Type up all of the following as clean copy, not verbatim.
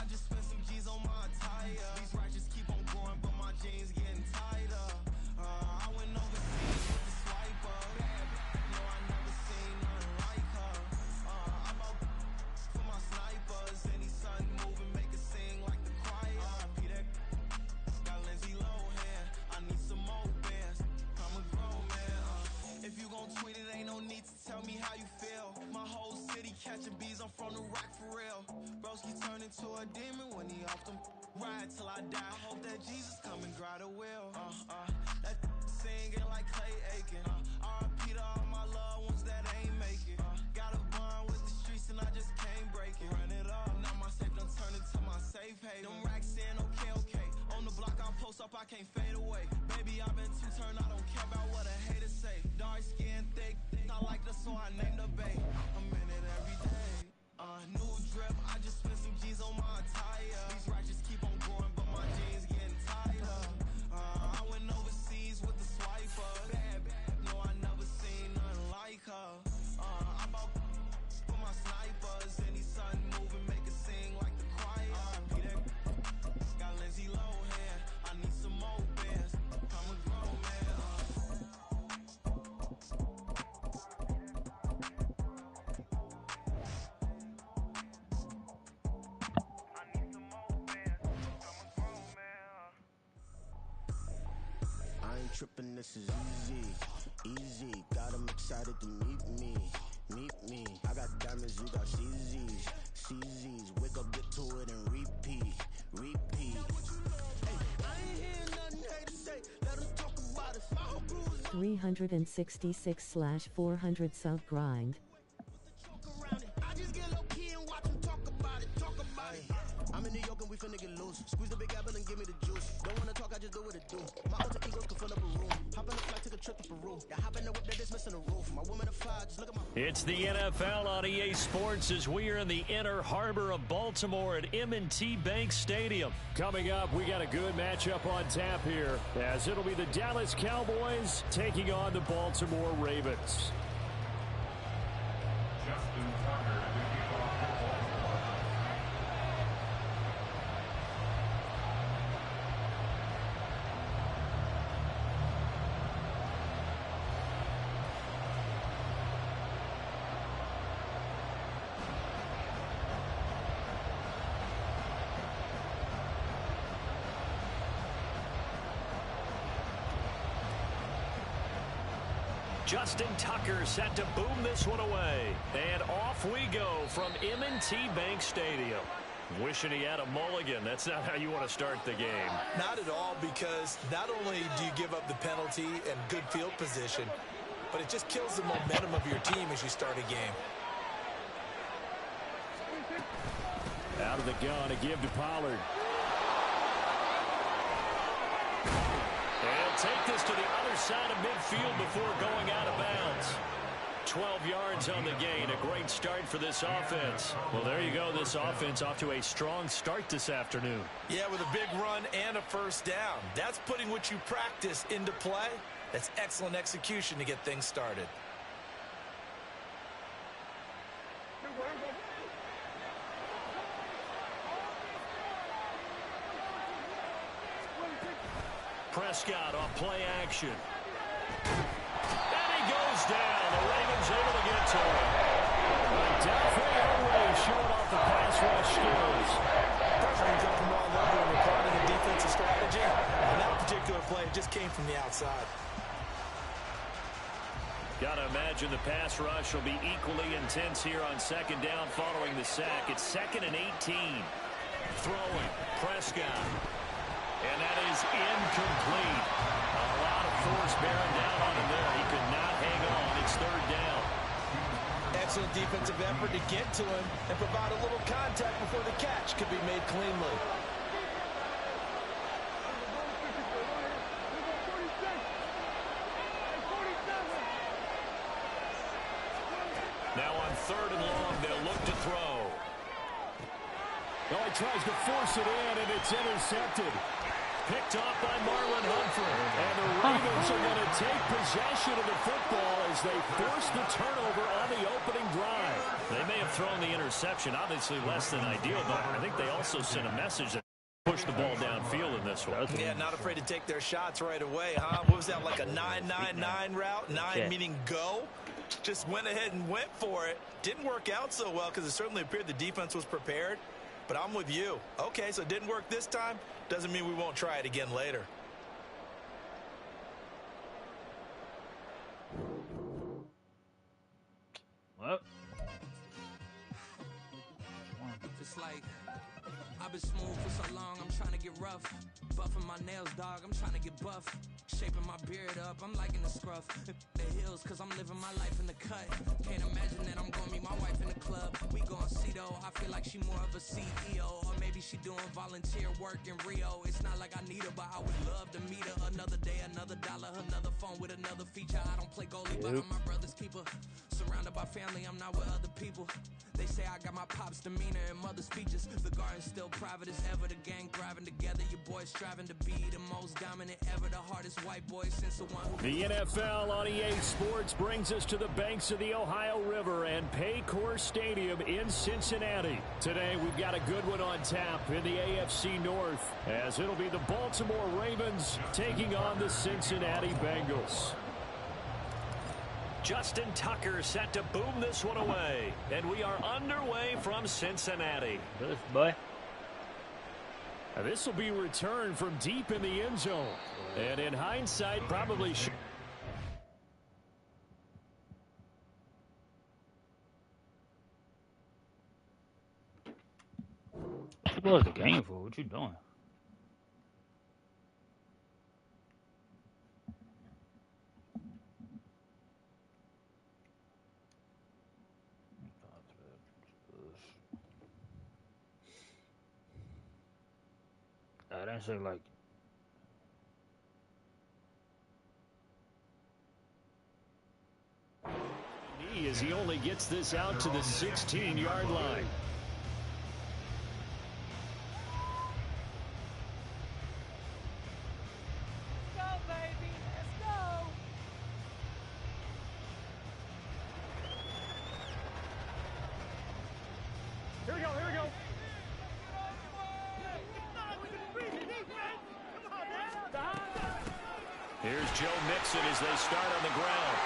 I just spent some G's on my attire. These ratchets keep on going, but my jeans getting tighter. I went overseas with the swiper. Bad, no, I never seen nothing like her. I'm out for my snipers. Any sun moving, make it sing like the choir. Peter got Lindsay Lohan. I need some more bands. I'm a grown man. If you gon' tweet it, ain't no need to tell me how you feel. My whole city catching bees, I'm from the rock for real. Broski turned into a demon when he off them. Ride till I die. I hope that Jesus come and grind the wheel. That singing like Clay Aiken. R.I.P. to all my loved ones that ain't make it. Got a bond with the streets and I just can't break it. Run it up, now my safe done turned into my safe haven. Them racks in, okay. On the block I post up, I can't fade away. Baby, I've been too turned, I don't care about what a hater say. Dark skin, thick, I like that, so I named the bay. I'm in it every day. New drip, I just spent some G's on my attire. These ratchets keep on going, but my jeans getting tighter. I went overseas with the swiper. Bad, no, I never seen nothing like her. I'm out for my snipers. Any sun moving, make it sing like the choir. Peter got Lindsay Lohan. I need some more bands. I'm a grown man. I ain't tripping, this is easy. Got 'em excited to meet me. I got diamonds, you got CZs. Wake up, get to it, and repeat. Hey, I ain't hearing nothing hate to say. Let 'em talk about it. My whole crew is 366/400 sub grind. I just get low key and watch 'em talk about it. I'm in New York and we finna get loose. Squeeze the big apple and give me the juice. Don't wanna talk, I just do what it do. My alter ego can fill up a room. Hop in the flight, take a trip to Peru. Yeah, hop in the whip that is missing a roof. My woman a fire, just look at my... It's the NFL on EA Sports as we are in the inner harbor of Baltimore at M&T Bank Stadium. Coming up, we got a good matchup on tap here, as it'll be the Dallas Cowboys taking on the Baltimore Ravens. Justin Tucker set to boom this one away. And off we go from M&T Bank Stadium. Wishing he had a mulligan. That's not how you want to start the game. Not at all, because not only do you give up the penalty and good field position, but it just kills the momentum of your team as you start a game. Out of the gun, a give to Pollard. And take this to the other side of midfield before going out of bounds. 12 yards on the gain. A great start for this offense. Well, there you go. This offense off to a strong start this afternoon. Yeah, with a big run and a first down. That's putting what you practice into play. That's excellent execution to get things started. Prescott off play action. And he goes down. The Ravens able to get to him. Definitely always showing off the pass rush skills. Pressure can come from all over when you're part of the defensive strategy. On that particular play, it just came from the outside. Got to imagine the pass rush will be equally intense here on second down following the sack. It's 2nd and 18. Throwing. Prescott. And that is incomplete. A lot of force bearing down on him there. He could not hang on. It's 3rd down. Excellent defensive effort to get to him and provide a little contact before the catch could be made cleanly. Now on 3rd and long, they'll look to throw. Oh, he tries to force it in, and it's intercepted. Picked off by Marlon Humphrey. And the Ravens are going to take possession of the football as they force the turnover on the opening drive. They may have thrown the interception, obviously less than ideal, but I think they also sent a message that push the ball downfield in this one. Yeah, not afraid to take their shots right away, huh? What was that, like a 9-9-9 route? 9 meaning go? Just went ahead and went for it. Didn't work out so well because it certainly appeared the defense was prepared. But I'm with you. Okay, so it didn't work this time. Doesn't mean we won't try it again later. What? It's like I've been smooth for so long, I'm trying to get rough. Buffing my nails, dog, I'm trying to get buff. Shaping my beard up, I'm liking the scruff. The hills, cause I'm living my life in the cut. Can't imagine that I'm gonna meet my wife in the club. We gon' see though, I feel like she more of a CEO. Or maybe she doing volunteer work in Rio. It's not like I need her, but I would love to meet her. Another day, another dollar, another phone with another feature. I don't play goalie, but I'm my brother's keeper. Surrounded by family, I'm not with other people. They say I got my pop's demeanor and mother's speeches. The garden's still private as ever. The gang thriving together. Your boys striving to be the most dominant ever. The hardest white boy since the one who... The NFL on EA Sports brings us to the banks of the Ohio River and Paycor Stadium in Cincinnati. Today, we've got a good one on tap in the AFC North, as it'll be the Baltimore Ravens taking on the Cincinnati Bengals. Justin Tucker set to boom this one away. And we are underway from Cincinnati. Good, boy. And this will be returned from deep in the end zone. And in hindsight, probably should. What was the game for? What you doing? I didn't say like. As he only gets this out to the 16-yard line. Go, baby, let's go. Here we go, here we go. Here's Joe Mixon as they start on the ground.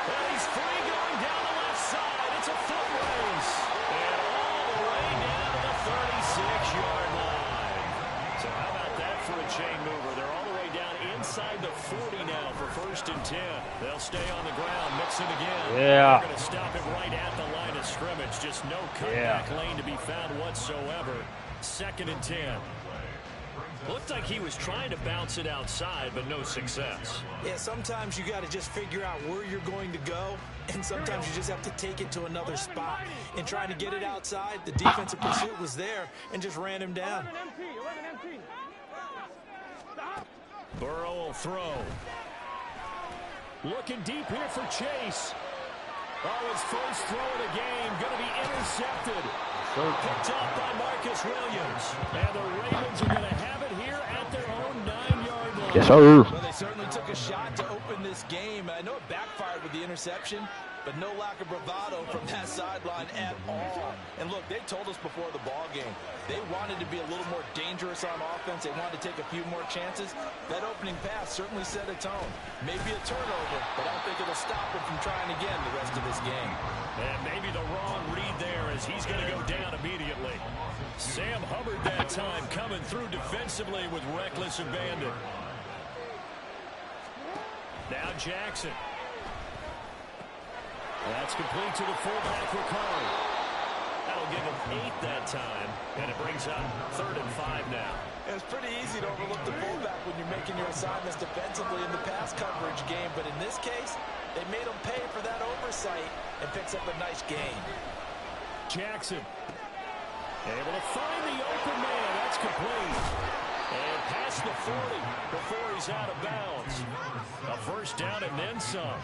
And he's free going down the left side. It's a foot race. And all the way down to the 36-yard line. So how about that for a chain mover? They're all the way down inside the 40 now for 1st and 10. They'll stay on the ground. Mixon again. Yeah. They're going to stop him right at the line of scrimmage. Just no cutback lane to be found whatsoever. 2nd and 10. Looked like he was trying to bounce it outside, but no success. Yeah, sometimes you got to just figure out where you're going to go, and sometimes you just have to take it to another spot. In trying to get it outside, the defensive pursuit was there and just ran him down. Burrow will throw. Looking deep here for Chase. Oh, his first throw of the game going to be intercepted. Picked off by Marcus Williams. And the Ravens are going to have it here at their own 9-yard line. Yes, sir. Well, they certainly took a shot to open this game. I know it backfired with the interception, but no lack of bravado from that sideline at all. And look, they told us before the ball game, they wanted to be a little more dangerous on offense. They wanted to take a few more chances. That opening pass certainly set a tone. Maybe a turnover, but I don't think it'll stop him from trying again the rest of this game. And maybe the wrong read there as he's going to go down immediately. Sam Hubbard that time coming through defensively with reckless abandon. Now Jackson. That's complete to the fullback for Carr. That'll give him 8 that time, and it brings up 3rd and 5 now. It's pretty easy to overlook the fullback when you're making your assignments defensively in the pass coverage game, but in this case, they made him pay for that oversight and picks up a nice gain. Jackson able to find the open man. That's complete. And past the 40 before he's out of bounds. A 1st down and then some.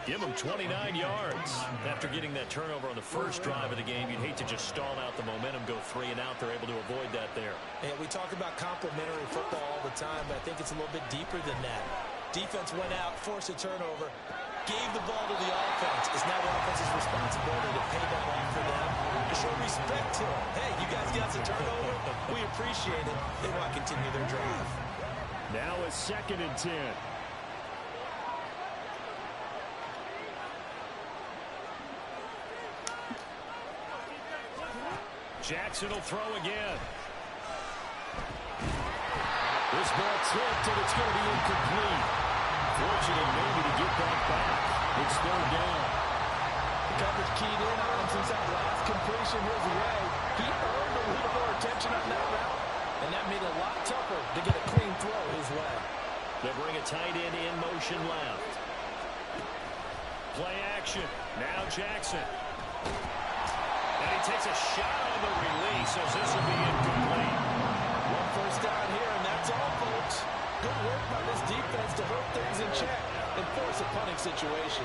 Give them 29 yards. After getting that turnover on the first drive of the game, you'd hate to just stall out the momentum, go 3 and out. They're able to avoid that there. And we talk about complementary football all the time, but I think it's a little bit deeper than that. Defense went out, forced a turnover, gave the ball to the offense. It's now the offense's responsibility to pay them off for them, to show respect to them. Hey, you guys got some turnover. We appreciate it. They want to continue their drive. Now a 2nd and 10. Jackson will throw again. This ball tipped, and it's going to be incomplete. Fortunate maybe to get that back. It's 3rd down. The coverage keyed in on him since that last completion his way. He earned a little more attention on that route, and that made it a lot tougher to get a clean throw his way. They'll bring a tight end in motion left. Play action. Now Jackson. And he takes a shot on the release as this will be incomplete. 1 first down here, and that's all, folks. Good work by this defense to hold things in check and force a punting situation.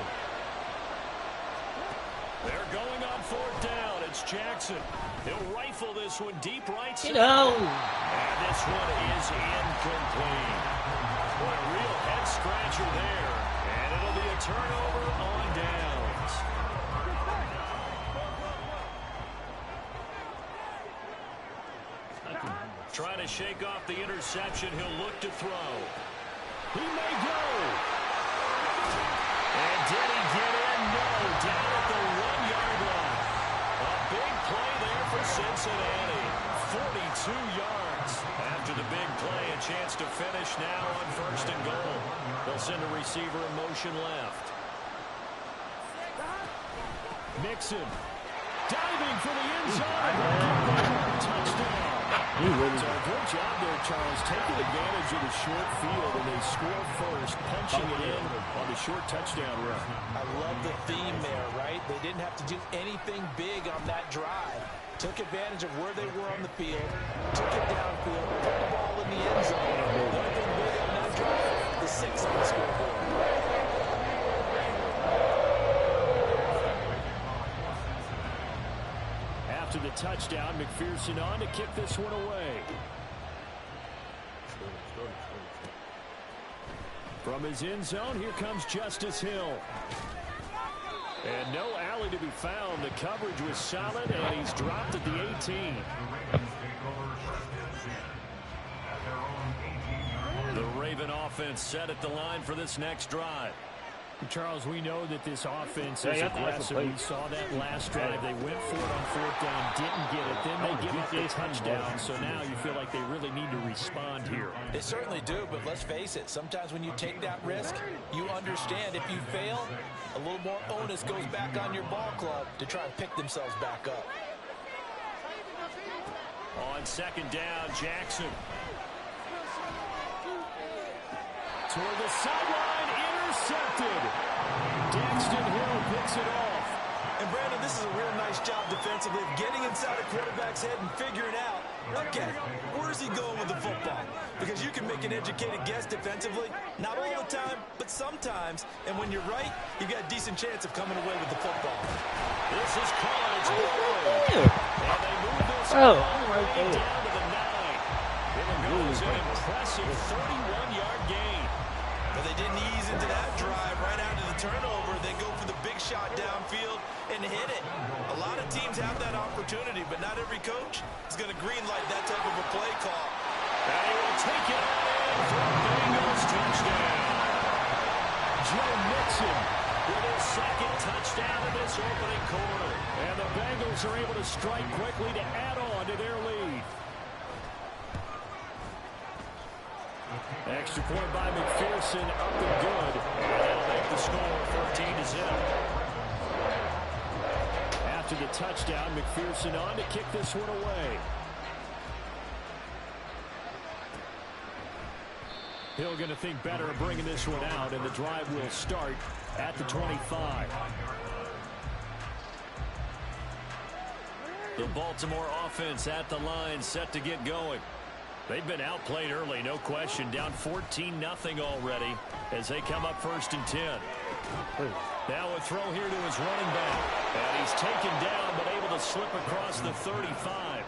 They're going on 4th down. It's Jackson. He'll rifle this one deep right side. And this one is incomplete. Boy, a real head scratcher there. And it'll be a turnover on downs. Trying to shake off the interception. He'll look to throw. He may go. And did he get in? No. Down at the 1-yard line. A big play there for Cincinnati. 42 yards. After the big play, a chance to finish now on 1st and goal. They'll send a receiver in motion left. Mixon. Diving for the end zone. Touchdown. So a good job there, Charles, taking advantage of the short field, and they score first, punching it in on the short touchdown run. I love the theme there, right? They didn't have to do anything big on that drive. Took advantage of where they were on the field, took it downfield, put the ball in the end zone. The only thing big on that drive, the 6 on the scoreboard. After the touchdown, McPherson on to kick this one away. From his end zone, here comes Justice Hill. And no alley to be found. The coverage was solid, and he's dropped at the 18. The Raven offense set at the line for this next drive. Charles, we know that this offense is aggressive. We saw that last drive. They went for it on 4th down, didn't get it. Then they give up the touchdown. So now you feel like they really need to respond here. They certainly do, but let's face it. Sometimes when you take that risk, you understand if you fail, a little more onus goes back on your ball club to try and pick themselves back up. On 2nd down, Jackson. Toward the sideline, intercepted. Daxton Hill picks it off. And Brandon, this is a real nice job defensively of getting inside a quarterback's head and figuring out, okay, where's he going with the football? Because you can make an educated guess defensively, not all the time, but sometimes. And when you're right, you got a decent chance of coming away with the football. This is college ball. And they move this all the way down to the 9. It goes an impressive 31-yard gain. But they didn't ease into that drive right after the turnover. They go for the big shot downfield and hit it. A lot of teams have that opportunity, but not every coach is going to greenlight that type of a play call. And he will take it on in for a Bengals touchdown. Joe Mixon with his 2nd touchdown in this opening quarter. And the Bengals are able to strike quickly to add on to their lead. Extra point by McPherson, up and good. And that'll make the score 14-0. After the touchdown, McPherson on to kick this one away. Hill going to think better of bringing this one out, and the drive will start at the 25. The Baltimore offense at the line, set to get going. They've been outplayed early, no question. Down 14-0 already as they come up 1st and 10. Now a throw here to his running back. And he's taken down, but able to slip across the 35.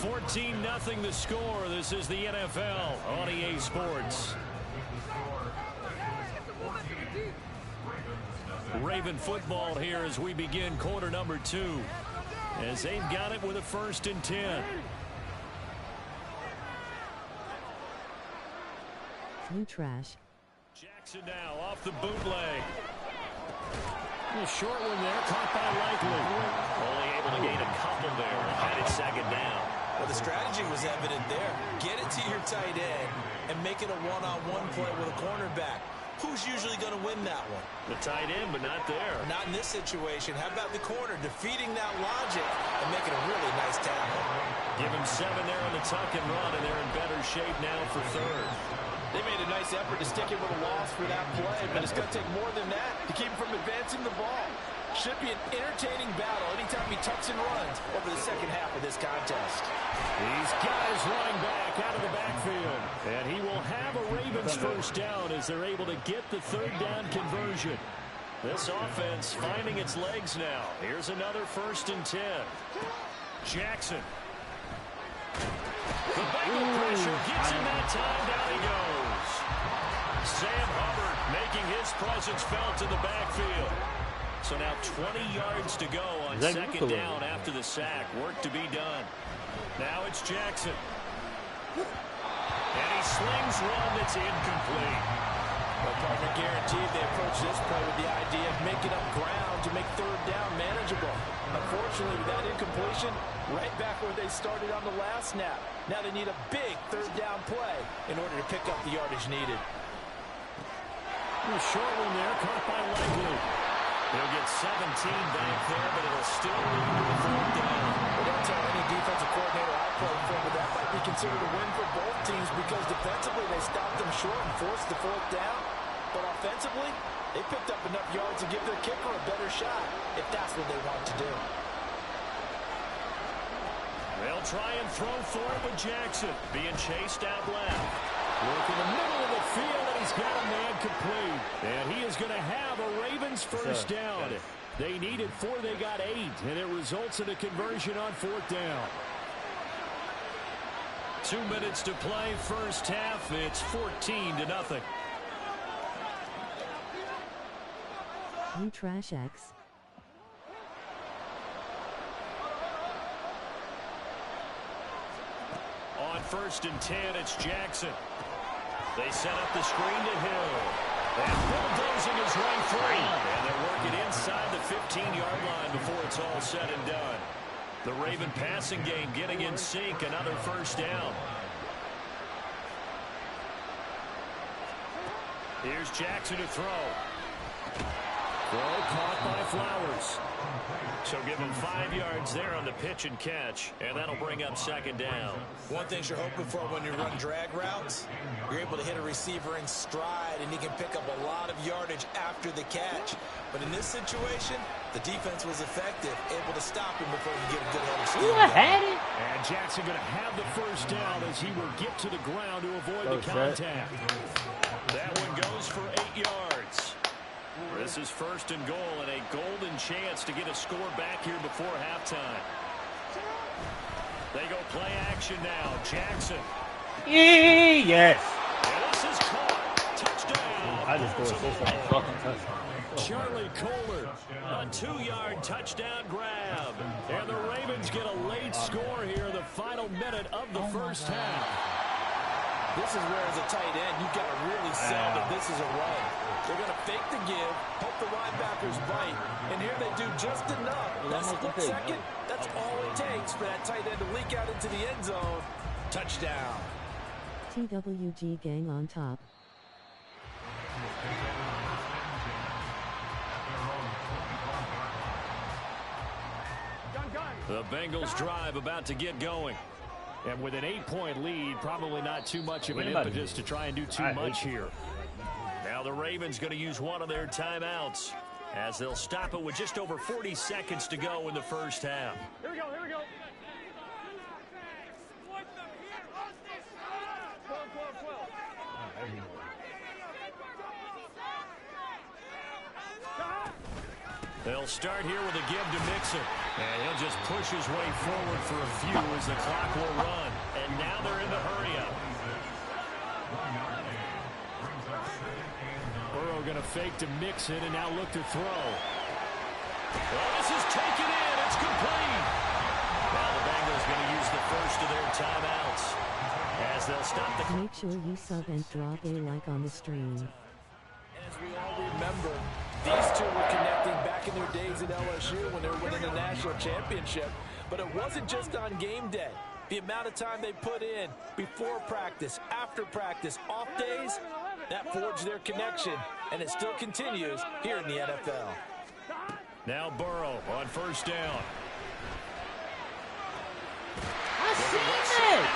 14-0 the score. This is the NFL on EA Sports. Raven football here as we begin quarter number 2. As they've got it with a 1st and 10. New trash. Jackson now off the bootleg. A short one there, caught by Likely. Only able to gain a couple there. Had it 2nd down. Well, the strategy was evident there. Get it to your tight end and make it a one-on-one play with a cornerback. Who's usually going to win that one? The tight end, but not there. Not in this situation. How about the corner defeating that logic and making a really nice tackle? Give him 7 there on the tuck and run, and they're in better shape now for 3rd. They made a nice effort to stick it with a loss for that play, but it's going to take more than that to keep him from advancing the ball. Should be an entertaining battle anytime he tucks and runs over the 2nd half of this contest. He's got his running back out of the backfield. And he will have a Ravens 1st down as they're able to get the 3rd down conversion. This offense finding its legs now. Here's another 1st and 10. Jackson. The Bengal pressure gets him that time. Down he goes. Sam Hubbard making his presence felt in the backfield. So now 20 yards to go on 2nd down after the sack. Work to be done. Now it's Jackson. And he slings one that's incomplete. Well, partner, guaranteed they approach this play with the idea of making up ground to make 3rd down manageable. Unfortunately, with that incompletion, right back where they started on the last snap. Now they need a big 3rd down play in order to pick up the yardage needed. A short one there, caught by Likely. He'll get 17 back there, but it'll still lead to a 4th down. Well, don't tell any defensive coordinator I play for, but that might be considered a win for both teams because defensively they stopped them short and forced the 4th down. But offensively, they picked up enough yards to give their kicker a better shot if that's what they want to do. They'll try and throw for it with Jackson being chased out left. Work in the middle of the field, and he's got a man complete. And he is going to have a Ravens 1st down. They needed 4, they got 8, and it results in a conversion on 4th down. 2 minutes to play, 1st half. It's 14-0. New trash X. On 1st and 10, it's Jackson. They set up the screen to Hill. And bulldozing his way through. And they're working inside the 15-yard line before it's all said and done. The Raven passing game getting in sync. Another 1st down. Here's Jackson to throw. Throw caught by Flowers. So give him 5 yards there on the pitch and catch, and that'll bring up 2nd down. One thing you're hoping for when you run drag routes, you're able to hit a receiver in stride, and he can pick up a lot of yardage after the catch. But in this situation, the defense was effective, able to stop him before he get a good head of steam. And Jackson going to have the 1st down as he will get to the ground to avoid the contact. That one goes for 8 yards. This is 1st and goal and a golden chance to get a score back here before halftime. They go play action now. Jackson. Yes. And this is caught. Touchdown. I just scored this one. Fucking touchdown. Charlie Kohler, a 2-yard touchdown grab. And the Ravens get a late score here in the final minute of the 1st half. This is where, as a tight end, you've got to really sell that this is a run. They're going to fake the give, hope the linebackers bite, and here they do just enough. That split second, that's all it takes for that tight end to leak out into the end zone. Touchdown. TWG gang on top. The Bengals drive about to get going. And with an 8-point lead, probably not too much of an impetus to try and do too much here. Now the Ravens going to use one of their timeouts as they'll stop it with just over 40 seconds to go in the 1st half. Here we go, here we go. 12, 12, 12. They'll start here with a give to Mixon. And he'll just push his way forward for a few as the clock will run. And now they're in the hurry-up. Burrow going to fake to Mixon and now look to throw. Well, this is taken in. It's complete. Now the Bengals going to use the first of their timeouts as they'll stop the... Make sure you sub and drop a like on the stream. As we all remember, these two were connecting back in their days at LSU when they were winning the national championship. But it wasn't just on game day. The amount of time they put in before practice, after practice, off days, that forged their connection, and it still continues here in the NFL. Now Burrow on first down. I seen it!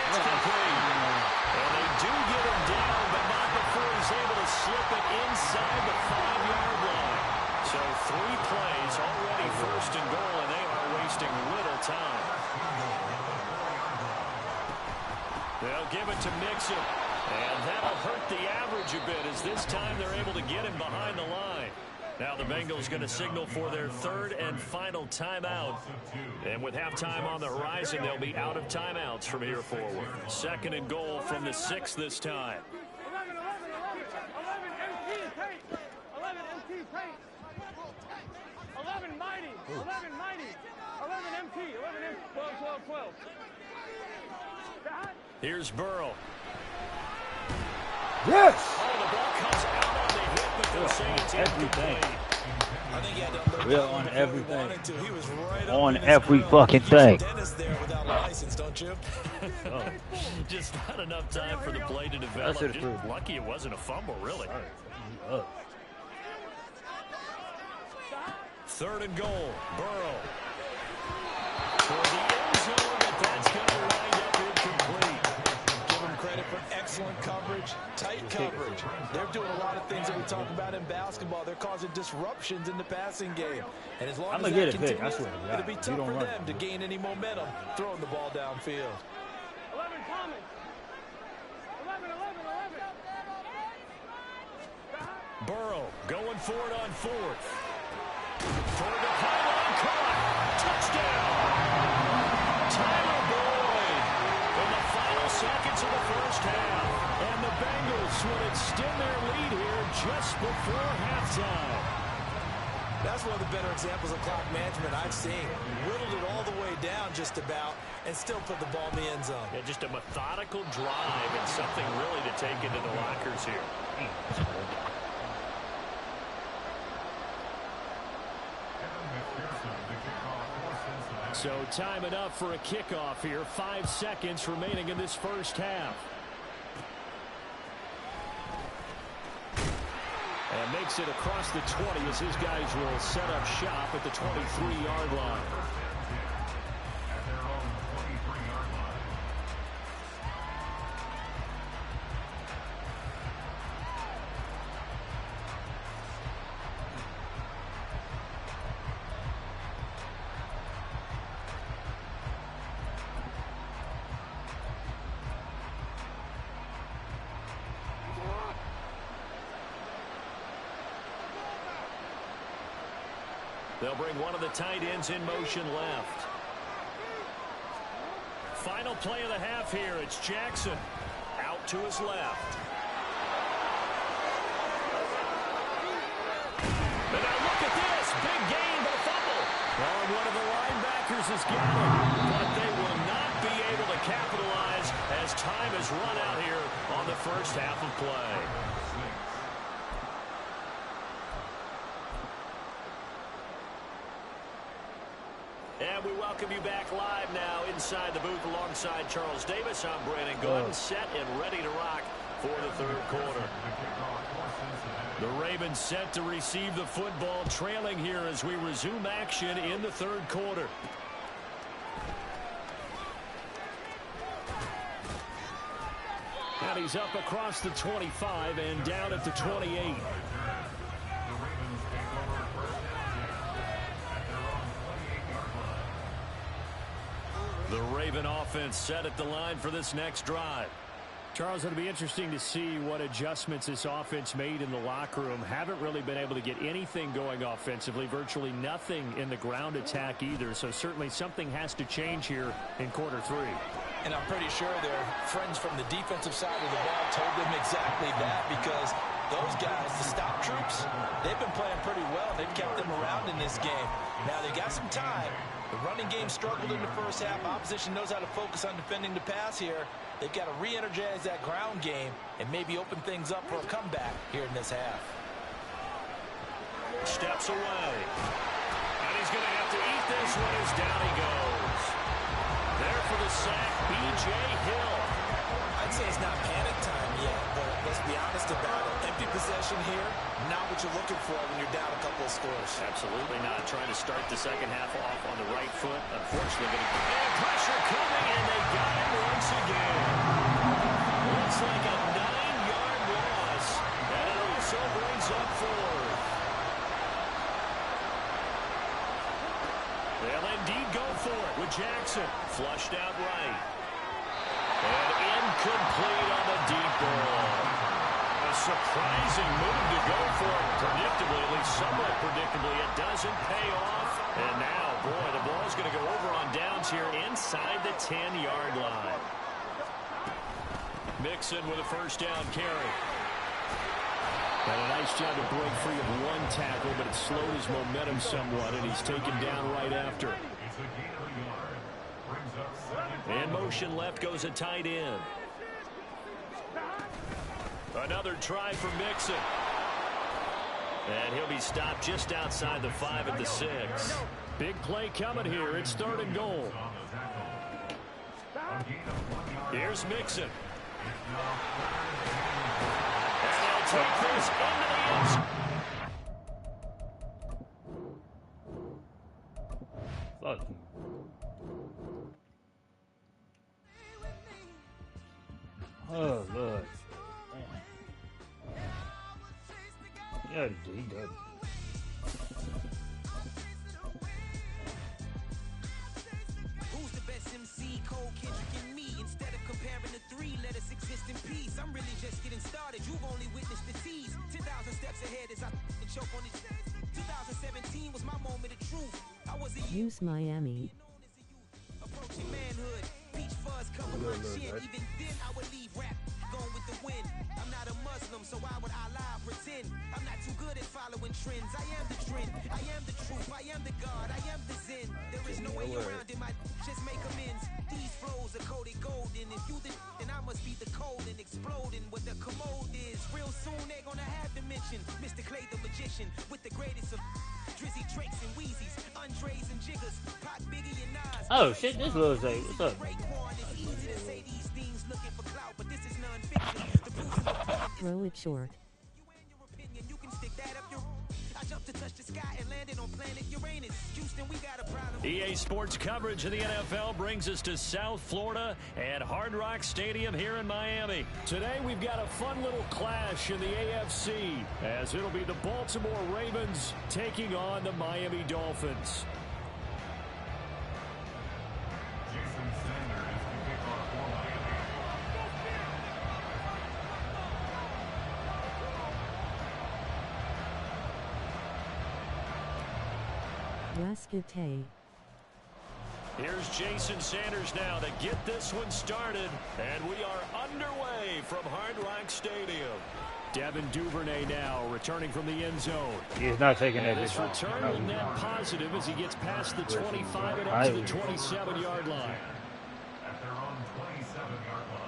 And they do get him down, but not before he's able to slip it inside the 5-yard line. So 3 plays, already first and goal, and they are wasting little time. They'll give it to Mixon, and that'll hurt the average a bit as this time they're able to get him behind the line. Now the Bengals going to signal for their 3rd and final timeout. And with halftime on the horizon, they'll be out of timeouts from here forward. 2nd and goal from the 6 this time. 11 mighty, 11 MT, 12. Here's Burrow. Yes! Oh, the ball comes out on the hip, but they'll say it's Everything. incomplete. I think he had to alert We're him on before he everything. wanted to. He was right On up in his every grill. fucking You thing. should dentist there without a license, don't you? Just not enough time for the play to develop. That's it, Just true. lucky it wasn't a fumble, really. 3rd and goal. Burrow. Toward the end zone, but that's going to wind up incomplete. Give them credit for excellent coverage, tight coverage. They're doing a lot of things that we talk about in basketball. They're causing disruptions in the passing game. And as long I'ma as get that it pick, I continues, swear to God. it'll be You tough don't for run. them to gain any momentum throwing the ball downfield. 11 Thomas. 11. Burrow going for it on 4th. Toward the pylon, caught. Touchdown. Tyler Boyd in the final seconds of the first half. And the Bengals will extend their lead here just before halftime. That's one of the better examples of clock management I've seen. Whittled it all the way down just about and still put the ball in the end zone. Yeah, just a methodical drive and something really to take into the lockers here. So time enough for a kickoff here. 5 seconds remaining in this first half. And makes it across the 20 as his guys will set up shop at the 23-yard line. They'll bring one of the tight ends in motion left. Final play of the half here. It's Jackson out to his left. And now look at this. Big gain, but a fumble. Well, and one of the linebackers has got it. But they will not be able to capitalize as time has run out here on the first half of play. And we welcome you back live now inside the booth alongside Charles Davis. I'm Brandon Gordon, set and ready to rock for the 3rd quarter. The Ravens set to receive the football, trailing here as we resume action in the 3rd quarter. And he's up across the 25 and down at the 28. The Raven offense set at the line for this next drive. Charles, it'll be interesting to see what adjustments this offense made in the locker room. Haven't really been able to get anything going offensively, virtually nothing in the ground attack either. So certainly something has to change here in quarter 3. And I'm pretty sure their friends from the defensive side of the ball told them exactly that, because those guys, the stop troops, they've been playing pretty well. They've kept them around in this game. Now they got some time. The running game struggled in the first half. Opposition knows how to focus on defending the pass here. They've got to re-energize that ground game and maybe open things up for a comeback here in this half. Steps away. And he's going to have to eat this one as down he goes. There for the sack, B.J. Hill. I'd say it's not panic time yet, but let's be honest about it. Empty possession here, not what you're looking for when you're down a couple of scores. Absolutely not. Trying to start the second half off on the right foot. Unfortunately, going to get pressure coming, and they got him once again. Looks like a 9-yard loss, and it also brings up 4th. They'll indeed go for it with Jackson. Flushed out right. And incomplete on the deep ball. A surprising move to go for it. Predictably, at least somewhat predictably, it doesn't pay off. And now, boy, the ball's going to go over on downs here inside the 10-yard line. Mixon with a first down carry. And a nice job to break free of one tackle, but it slowed his momentum somewhat, and he's taken down right after. In motion left goes a tight end. Another try for Mixon. And he'll be stopped just outside the 5 at the 6. Big play coming here. It's 3rd and goal. Here's Mixon. And they'll take this into the end zone. Fuck. Oh, Lord. Yeah, he does. Who's the best MC? Cole, Kendrick, and me. Instead of comparing the 3, let us exist in peace. I'm really just getting started. You've only witnessed the tease. 10,000 steps ahead as I choke on it. 2017 was my moment of truth. I was a Use Miami. approaching manhood. Peach fuzz cover my chin. Even then I would leave rap going with the wind. I'm not a Muslim, so why would Allah pretend? I'm not too good at following trends. I am the trend. I am the truth. I am the God. I am the Zen. There is no way around it. Just make amends. These flows are coated golden. If you then I must be the cold and exploding. What the commode is. Real soon they're gonna have to mention Mr. Clay the magician with the greatest of Drizzy Drakes and Wheezies, Andres and Jiggers, Pac, Biggie and Nas. Oh shit, this little Zay, what's up? It's easy to say these things looking for clout, but this is non-fiction. The proof's in the Throw it short. you and your opinion, you can stick that up your. I jumped to touch the sky and landed on planet Uranus. Houston, we got a problem. EA Sports coverage of the NFL brings us to South Florida at Hard Rock Stadium here in Miami. Today we've got a fun little clash in the AFC, as it'll be the Baltimore Ravens taking on the Miami Dolphins. Rascate. Here's Jason Sanders now to get this one started. And we are underway from Hard Rock Stadium. Devin Duvernay now returning from the end zone. He's not taking And that. this return will net positive as he gets past the 25 and up to the 27-yard line. At their own 27-yard line.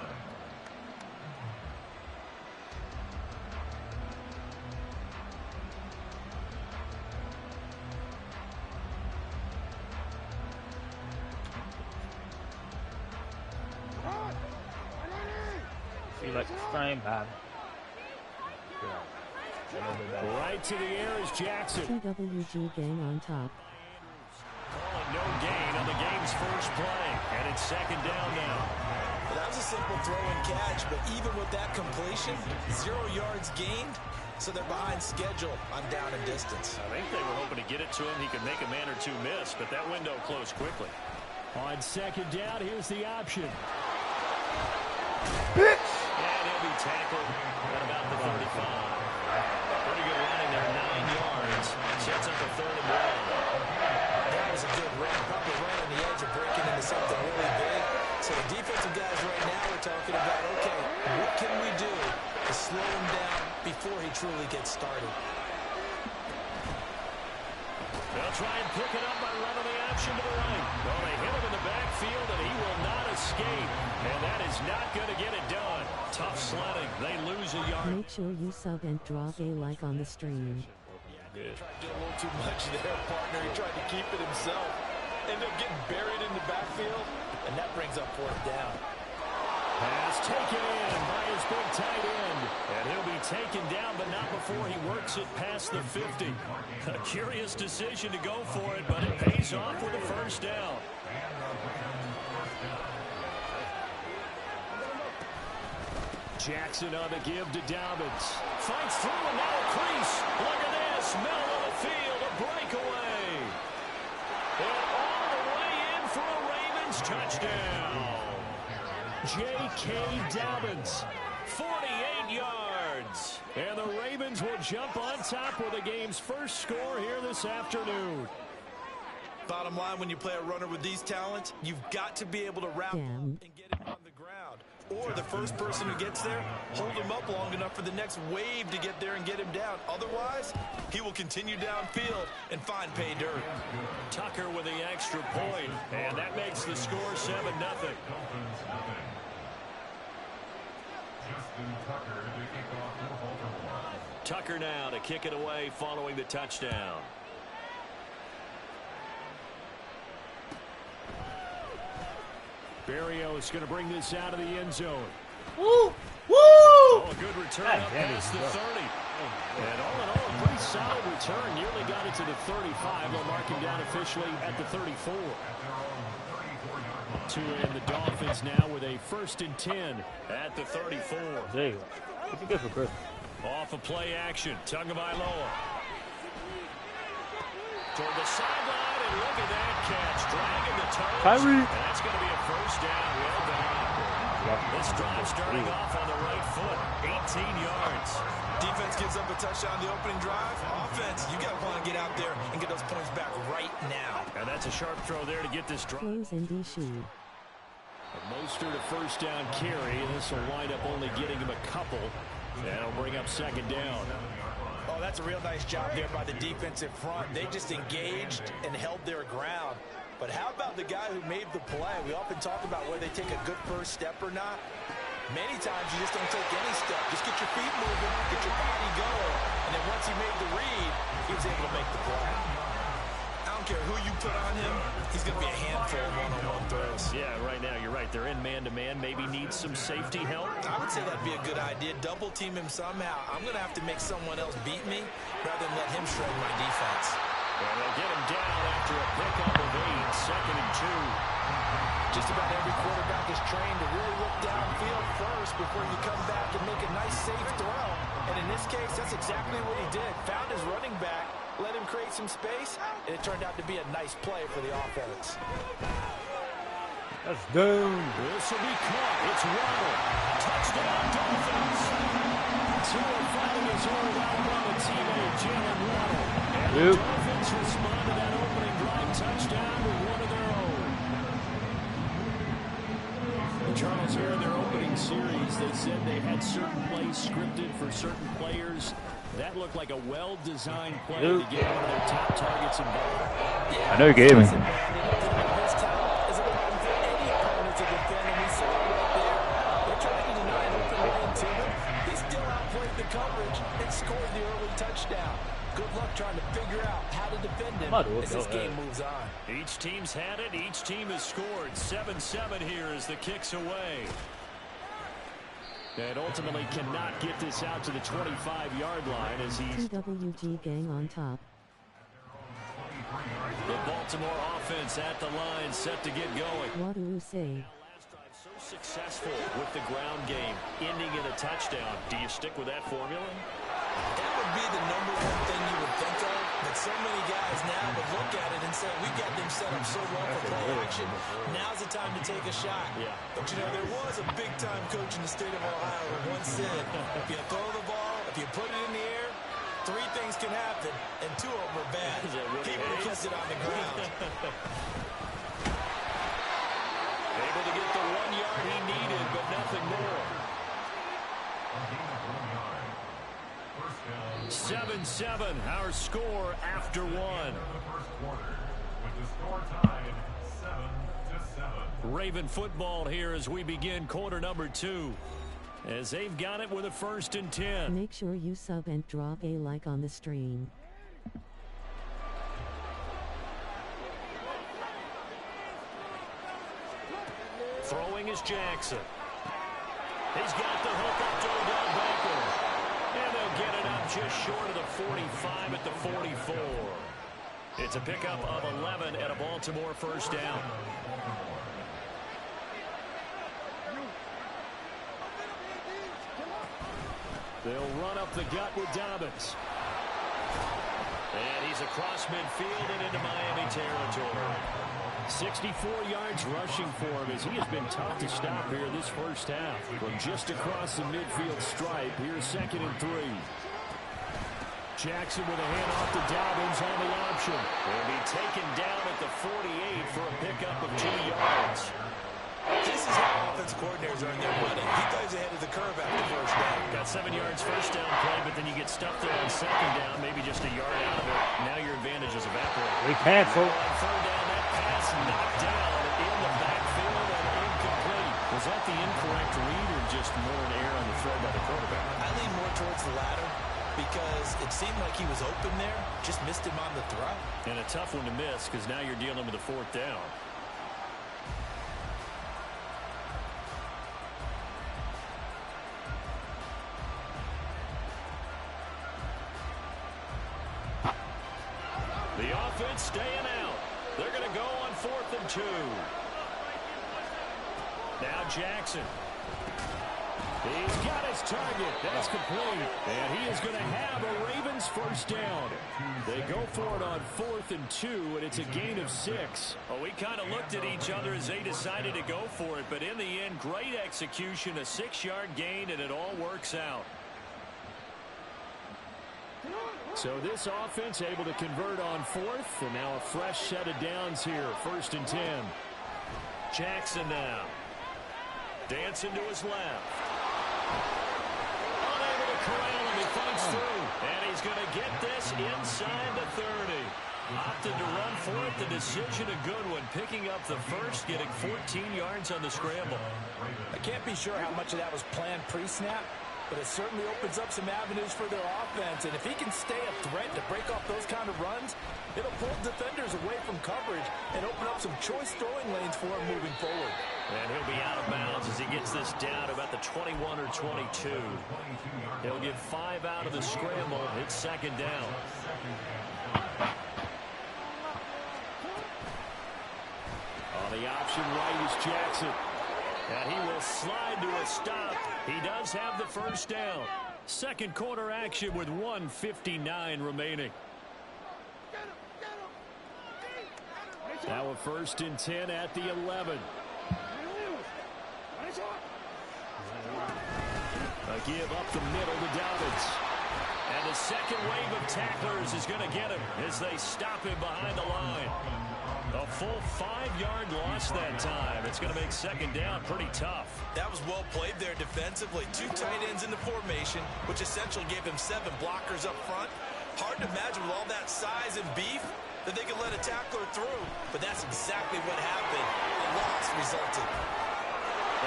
She like a frame bad. Right to the air is Jackson. TWG gang on top. Calling no gain on the game's first play. And it's 2nd down now. Well, that was a simple throw and catch, but even with that completion, 0 yards gained, so they're behind schedule on down and distance. I think they were hoping to get it to him. He could make a man or two miss, but that window closed quickly. On 2nd down, here's the option. And tackled at about the 35. Pretty good running there, 9 yards. Sets up a 3rd and 1. That was a good run, probably right on the edge of breaking into something really big. So the defensive guys right now are talking about, okay, what can we do to slow him down before he truly gets started? They'll try and pick it up by running the option to the right. Well, they hit him in the backfield, and he will not escape. And that is not going to get it done. Tough sledding. They lose a yard. Make sure you sub and drop a like on the stream. He tried to do a little too much there, partner. He tried to keep it himself. Ended up getting buried in the backfield, and that brings up 4th down. Pass taken in by his big tight end. And he'll be taken down, but not before he works it past the 50. A curious decision to go for it, but it pays off with a 1st down. Jackson on the give to Dobbins. Fights through and now a crease. Look at this. Middle of the field, a breakaway. And all the way in for a Ravens touchdown. J.K. Dobbins, 48 yards. And the Ravens will jump on top with the game's first score here this afternoon. Bottom line, when you play a runner with these talents, you've got to be able to wrap him up and get him on the ground. Or the first person who gets there, hold him up long enough for the next wave to get there and get him down. Otherwise, he will continue downfield and find pay dirt. Tucker with the extra point, and that makes the score 7-0. Tucker now to kick it away following the touchdown. Berrios going to bring this out of the end zone. Woo! Woo! Oh, a good return God, up past the 30. And all in all, a pretty solid return. Nearly got it to the 35. They'll mark him down officially at the 34. To end the Dolphins now with a 1st and 10 at the 34. There you go. What you get for Chris? Off of play action. Tagovailoa. Toward the sideline, and look at that catch. Dragging the toes. Kyrie. And that's going to be a 1st down. Well done. This drive starting off on the right foot. 18 yards. Defense gives up a touchdown on the opening drive. Offense, you got to want to get out there and get those points back right now. And that's a sharp throw there to get this drive. Close and shoe. Mostert a 1st down carry, and this will wind up only getting him a couple. That'll bring up 2nd down. Oh, that's a real nice job there by the defensive front. They just engaged and held their ground. But how about the guy who made the play? We often talk about whether they take a good first step or not. Many times you just don't take any step. Just get your feet moving, get your body going. And then once he made the read, he was able to make the play. I don't care who you put on him, he's going to be a handful of one-on-one throws. Yeah, right now you're right. They're in man-to-man. Maybe needs some safety help. I would say that'd be a good idea. Double team him somehow. I'm going to have to make someone else beat me rather than let him shred my defense. And they'll get him down after a pickup of 8, 2nd and 2. Just about every quarterback is trained to really look downfield first before you come back and make a nice, safe throw. And in this case, that's exactly what he did. Found his running back, let him create some space, and it turned out to be a nice play for the offense. That's down. This will be caught. It's Waddle. Touchdown, Dolphins. Tua finding his old Alabama teammate, Jalen Waddle. And the Dolphins respond to that opening drive touchdown with one of their own. Charles, here in their opening series, they said they had certain plays scripted for certain players. That looked like a well-designed play to get one of their top targets involved. I know you gave me. His talent is a problem for any opponent to defend, and we saw it right there. They're trying to deny an open lane to him. He still outplayed the coverage and scored the early touchdown. Good luck trying to figure out how to defend him as this game moves on. Each team's had it. Each team has scored. 7-7 here as the kick's away. And ultimately cannot get this out to the 25-yard line as he's... TWG gang on top. The Baltimore offense at the line, set to get going. What do you say? Last drive so successful with the ground game, ending in a touchdown. Do you stick with that formula? That would be the #1 thing you would think of, but so many guys now would look at it and saying we've got them set up so well for play action. Now's the time to take a shot. Yeah. But, you know, there was a big-time coach in the state of Ohio who once said, if you throw the ball, if you put it in the air, 3 things can happen, and 2 of them are bad. He would have kept it on the ground. Able to get the 1 yard he needed, but nothing more. 7-7, our score after 1. Raven football here as we begin quarter number 2. As they've got it with a 1st and 10. Make sure you sub and drop a like on the stream. Throwing is Jackson. He's got the hook up to down backward. And they'll get it up just short of the 45 at the 44. It's a pickup of 11 and a Baltimore 1st down. They'll run up the gut with Dobbins. And he's across midfield and into Miami territory. 64 yards rushing for him as he has been tough to stop here this 1st half. From just across the midfield stripe, here's 2nd and 3. Jackson with a handoff to Dobbins on the option. He'll be taken down at the 48 for a pickup of 2 yards. This is how offensive coordinators earn their money. He thought he was ahead of the curve after 1st down. Got 7 yards 1st down play, but then you get stuffed there on 2nd down, maybe just a yard out of it. Now your advantage is evaporated. We cancel. On 3rd down, that pass knocked down in the backfield and incomplete. Was that the incorrect read or just more an error on the throw by the quarterback? I lean more towards the latter because it seemed like he was open there, just missed him on the throw. And a tough one to miss because now you're dealing with a 4th down. The offense staying out. They're going to go on 4th and 2. Now Jackson. He's got his target. That's complete. And he is going to have a Ravens 1st down. They go for it on 4th and 2, and it's a gain of 6. Well, we kind of looked at each other as they decided to go for it, but in the end, great execution, a 6-yard gain, and it all works out. So this offense able to convert on 4th, and now a fresh set of downs here, 1st and 10. Jackson now. Dancing to his left. Unable to corral him, he fights through. And he's going to get this inside the 30. Opted to run for it, the decision a good one. Picking up the 1st, getting 14 yards on the scramble. I can't be sure how much of that was planned pre-snap, but it certainly opens up some avenues for their offense. And if he can stay a threat to break off those kind of runs, it'll pull defenders away from coverage and open up some choice throwing lanes for him moving forward. And he'll be out of bounds as he gets this down to about the 21 or 22. He'll get 5 out of the scramble. It's 2nd down. On the option right is Jackson. And he will slide to a stop. He does have the 1st down. 2nd quarter action with 1:59 remaining. Now a 1st and 10 at the 11. A give up the middle to Dobbins. And the 2nd wave of tacklers is going to get him as they stop him behind the line. A full 5-yard loss that time. It's going to make 2nd down pretty tough. That was well played there defensively. 2 tight ends in the formation, which essentially gave him 7 blockers up front. Hard to imagine with all that size and beef that they could let a tackler through. But that's exactly what happened. A loss resulted.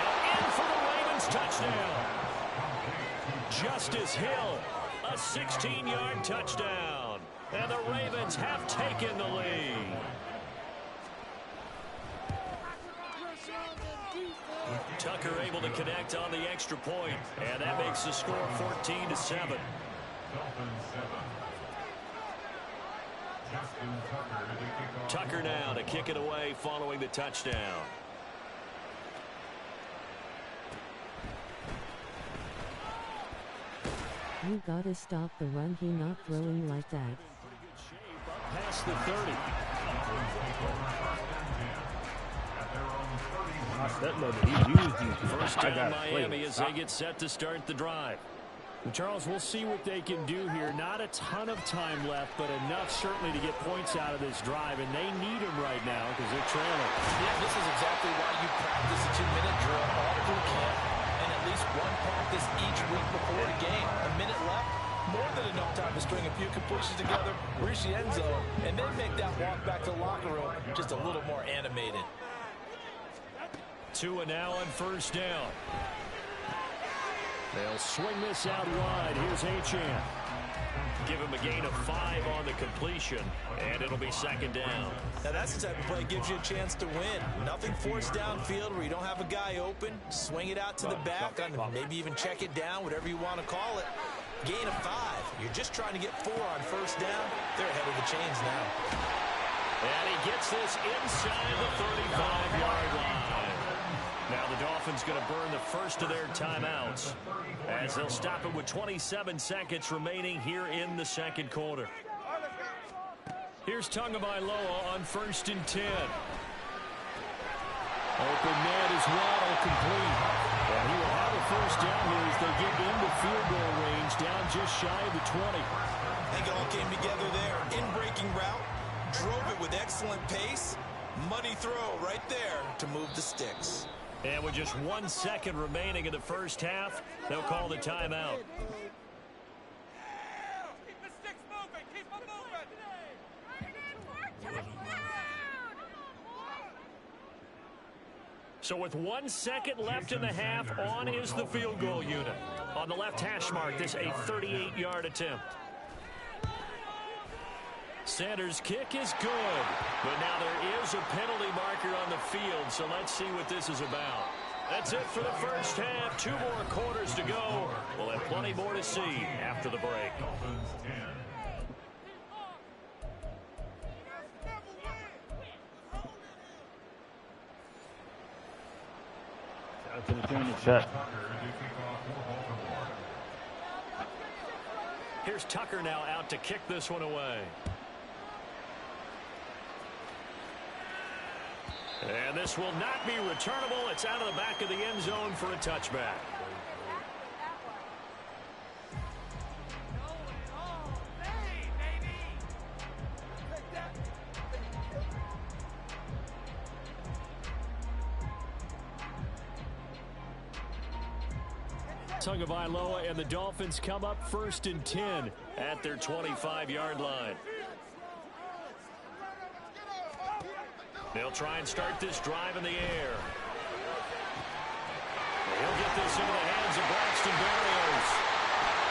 And in for the Ravens touchdown. Justice Hill, a 16-yard touchdown. And the Ravens have taken the lead. Tucker able to connect on the extra point, and that makes the score 14-7. Tucker now to kick it away following the touchdown. You gotta stop the run, he not throwing like that. Past the 30. First down Miami as they get set to start the drive. And Charles, we'll see what they can do here. Not a ton of time left, but enough certainly to get points out of this drive, and they need them right now because they're trailing. Yeah, this is exactly why you practice a 2-minute drill all through camp and at least one practice each week before the game. A minute left, more than enough time to string a few completions together, reach the end zone, and then make that walk back to the locker room just a little more animated. Tua now on first down. They'll swing this out wide. Here's Achane. Give him a gain of 5 on the completion, and it'll be second down. Now that's the type of play that gives you a chance to win. Nothing forced downfield where you don't have a guy open. Swing it out to the back, maybe even check it down, whatever you want to call it. Gain of 5. You're just trying to get 4 on first down. They're ahead of the chains now. And he gets this inside the 35-yard line. Now the Dolphins going to burn the first of their timeouts as they'll stop it with 27 seconds remaining here in the second quarter. Here's Tagovailoa on first and 10. Open net is Waddle complete. And he will have a first down here as they get into field goal range down just shy of the 20. I think it all came together there. In-breaking route, drove it with excellent pace. Money throw right there to move the sticks. And with just 1 second remaining in the first half, they'll call the timeout. Keep the sticks moving. Keep them moving. So with 1 second left in the half, on is the field goal unit. On the left hash mark, this a 38-yard attempt. Sanders' kick is good, but now there is a penalty marker on the field, so let's see what this is about. That's it for the first half. 2 more quarters to go. We'll have plenty more to see after the break. Here's Tucker now out to kick this one away. And this will not be returnable. It's out of the back of the end zone for a touchback. Tagovailoa and the Dolphins come up first and 10 at their 25-yard line. They'll try and start this drive in the air. He'll get this into the hands of Braxton Berrios.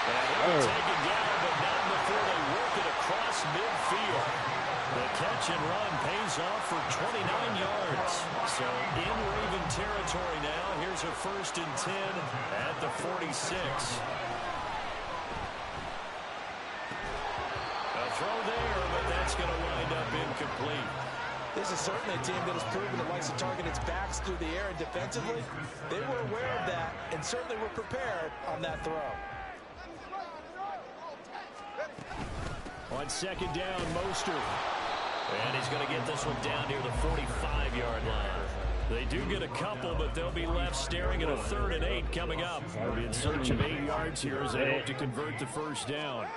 And he'll be taken down, but not before they work it across midfield. The catch and run pays off for 29 yards. So in Raven territory now. Here's a first and 10 at the 46. A throw there, but that's going to wind up incomplete. This is certainly a team that has proven it likes to target its backs through the air, and defensively, they were aware of that and certainly were prepared on that throw. On second down, Mostert. And he's going to get this one down near the 45-yard line. They do get a couple, but they'll be left staring at a 3rd and 8 coming up. They'll be in search of 8 yards here as they hope to convert the first down.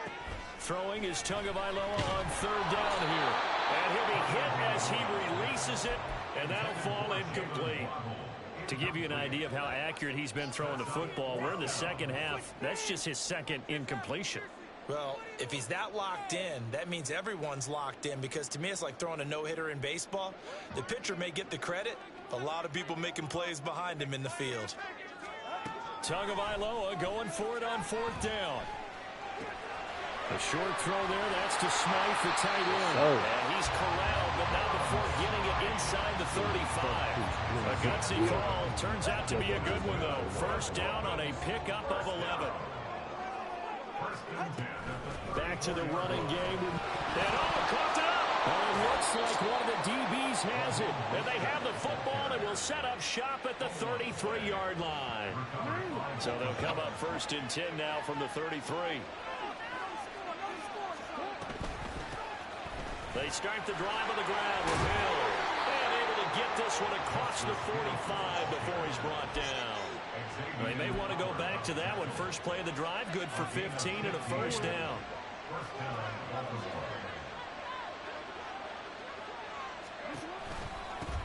Throwing is Tagovailoa on 3rd down here. And he'll be hit as he releases it, and that'll fall incomplete. To give you an idea of how accurate he's been throwing the football, we're in the second half. That's just his 2nd incompletion. Well, if he's that locked in, that means everyone's locked in, because to me it's like throwing a no-hitter in baseball. The pitcher may get the credit, a lot of people making plays behind him in the field. Tagovailoa going for it on 4th down. A short throw there, that's to Smythe, the tight end. And he's corralled, but not before getting it inside the 35. A gutsy call. Turns out to be a good one, though. First down on a pickup of 11. Back to the running game. And caught up. It looks like one of the DBs has it. And they have the football and will set up shop at the 33-yard line. So they'll come up first and 10 now from the 33. They start the drive on the ground with Hill. And able to get this one across the 45 before he's brought down. They may want to go back to that one. First play of the drive, good for 15 and a first down.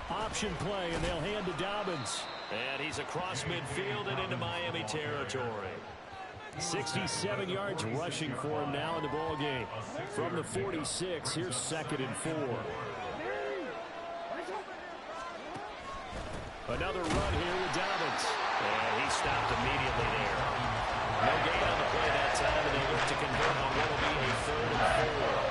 Option play, and they'll hand to Dobbins. And he's across midfield and into Miami territory. 67 yards rushing for him now in the ball game. From the 46, here's 2nd and 4. Another run here with Dobbins. And he stopped immediately there. No gain on the play that time, and they look to convert on what will be a 3rd and 4.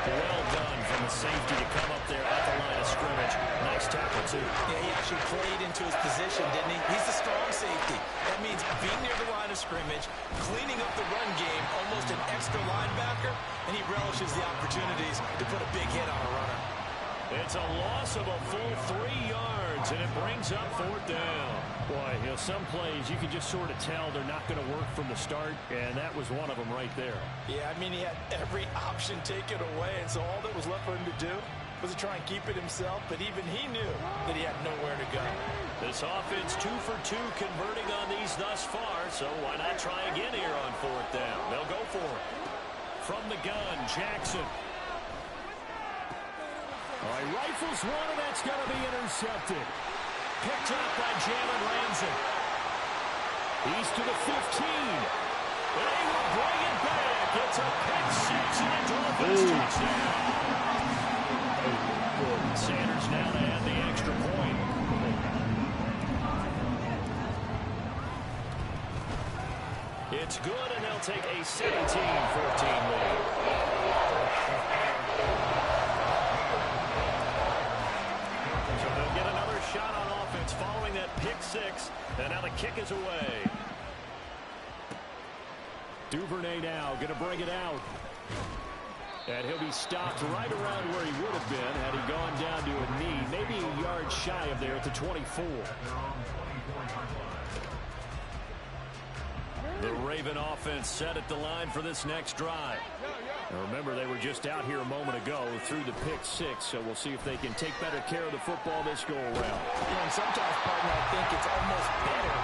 Well done from the safety to come up there at the line of scrimmage. Nice tackle, too. Yeah, he actually played into his position, didn't he? He's a strong safety. That means being near the line of scrimmage, cleaning up the run game, almost an extra linebacker, and he relishes the opportunities to put a big hit on a runner. It's a loss of a full 3 yards, and it brings up 4th down. Boy, you know, some plays you can just sort of tell they're not going to work from the start, and that was one of them right there. Yeah, I mean, he had every option taken away, and so all that was left for him to do was to try and keep it himself, but even he knew that he had nowhere to go. This offense 2 for 2 converting on these thus far, so why not try again here on 4th down? They'll go for it. From the gun, Jackson. All right, rifles one, and that's going to be intercepted. Picked up by Jalen Ramsey. He's to the 15. They will bring it back. It's a pick 6 and a Dolphins touchdown. Sanders now to add the extra point. It's good, and they'll take a 17-14 lead. Shot on offense following that pick 6, and now the kick is away. Duvernay now going to bring it out. And he'll be stopped right around where he would have been had he gone down to a knee, maybe a yard shy of there at the 24. The Raven offense set at the line for this next drive. Now remember, they were just out here a moment ago through the pick 6, so we'll see if they can take better care of the football this go around. Yeah, and sometimes, partner, I think it's almost better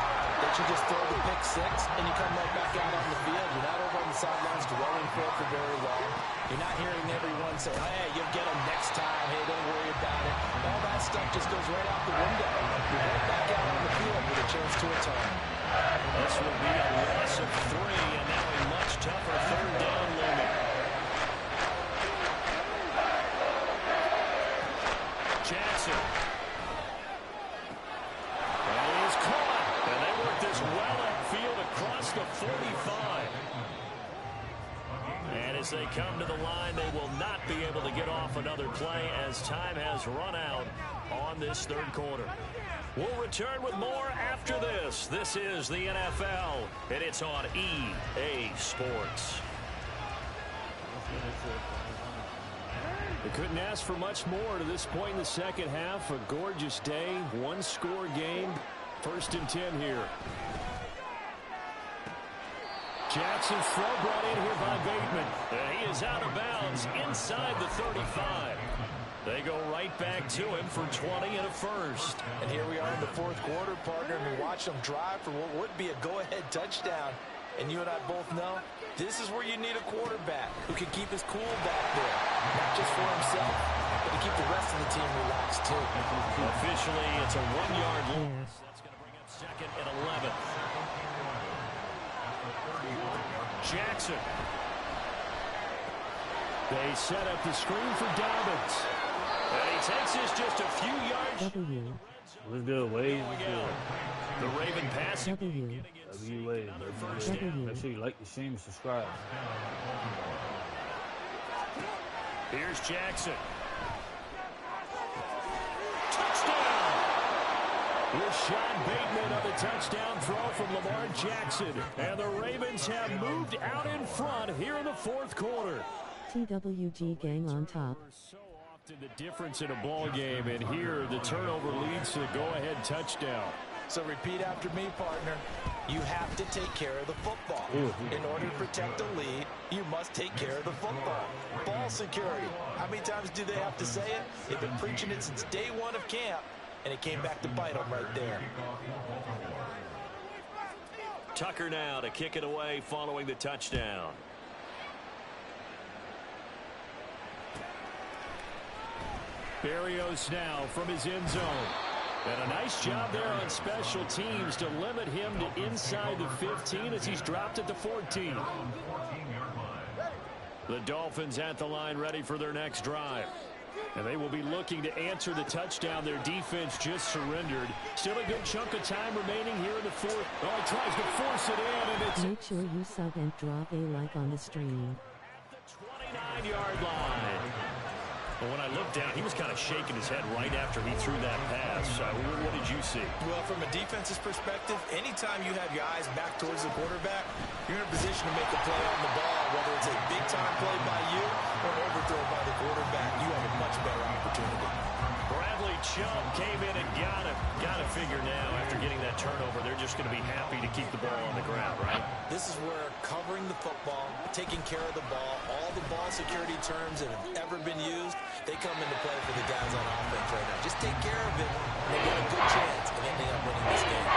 that you just throw the pick 6 and you come right back out on the field. You're not over on the sidelines dwelling for it for very long. You're not hearing everyone say, hey, you'll get them next time. Hey, don't worry about it. All that stuff just goes right out the window. You're right back out on the field with a chance to atone. This will be a loss of 3, and now a much tougher 3rd down limit. Jackson. And he is caught. And they work this well upfield across the 45. And as they come to the line, they will not be able to get off another play as time has run out on this 3rd quarter. We'll return with more after this. This is the NFL, and it's on EA Sports. They couldn't ask for much more to this point in the second half. A gorgeous day, one-score game. 1st and 10 here. Jackson's throw brought in here by Bateman. And he is out of bounds inside the 35. They go right back to him for 20 and a first. And here we are in the 4th quarter, partner, and we watch them drive for what would be a go-ahead touchdown. And you and I both know this is where you need a quarterback who can keep his cool back there. Not just for himself, but to keep the rest of the team relaxed, too. Officially, it's a 1-yard loss. That's going to bring up 2nd and 11. Jackson. They set up the screen for Dobbins. And he takes this just a few yards. What's good, Wade? What's good? The Raven passing. W Wade. Make sure you like the stream and subscribe. Here's Jackson. Touchdown! Rashad Bateman on the touchdown throw from Lamar Jackson. And the Ravens have moved out in front here in the 4th quarter. TWG gang on top. So often the difference in a ball game, and here the turnover leads to the go-ahead touchdown. So repeat after me, partner. You have to take care of the football. In order to protect the lead, you must take care of the football. Ball security. How many times do they have to say it? They've been preaching it since day one of camp, and it came back to bite them right there. Tucker now to kick it away following the touchdown. Berrios now from his end zone. And a nice job there on special teams to limit him to inside the 15 as he's dropped at the 14. The Dolphins at the line ready for their next drive. And they will be looking to answer the touchdown their defense just surrendered. Still a good chunk of time remaining here in the fourth. Oh, he tries to force it in, and it's... Make sure you sub and drop a like on the stream. At the 29-yard line. Well, when I looked down, he was kind of shaking his head right after he threw that pass. What did you see? Well, from a defense's perspective, anytime you have your eyes back towards the quarterback, you're in a position to make a play on the ball, whether it's a big-time play by you or an overthrow by the quarterback. You have a much better opportunity. Bradley Chubb came in and got him. Got to figure now, after getting that turnover, they're just going to be happy to keep the ball on the ground, right? This is where covering the football, taking care of the ball, all the ball security terms that have ever been used, they come into play for the guys on offense right now. Just take care of it, and they got a good chance of ending up winning this game.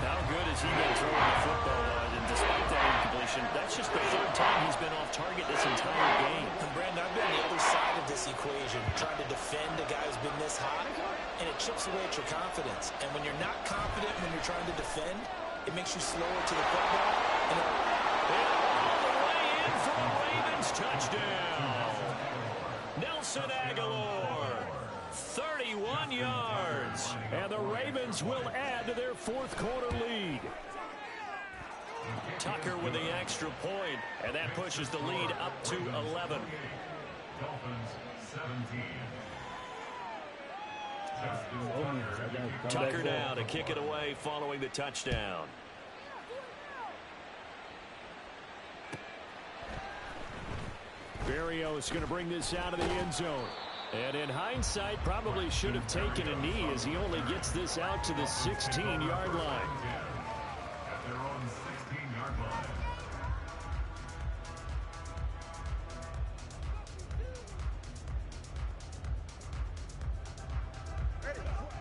How good has he been throwing the football? And despite that incompletion, that's just the third time he's been off target this entire game. And Brandon, I've been on the other side of this equation, trying to defend a guy who's been this hot, and it chips away at your confidence. And when you're not confident when you're trying to defend, it makes you slower to the football. And all the way in for a Ravens touchdown. Nelson Aguilar, 31 yards. And the Ravens will add to their fourth quarter lead. Tucker with the extra point, and that pushes the lead up to 11. Dolphins 17. Tucker now to kick it away following the touchdown. Berrios going to bring this out of the end zone. And in hindsight, probably should have taken a knee as he only gets this out to the 16-yard line. At their own 16-yard line.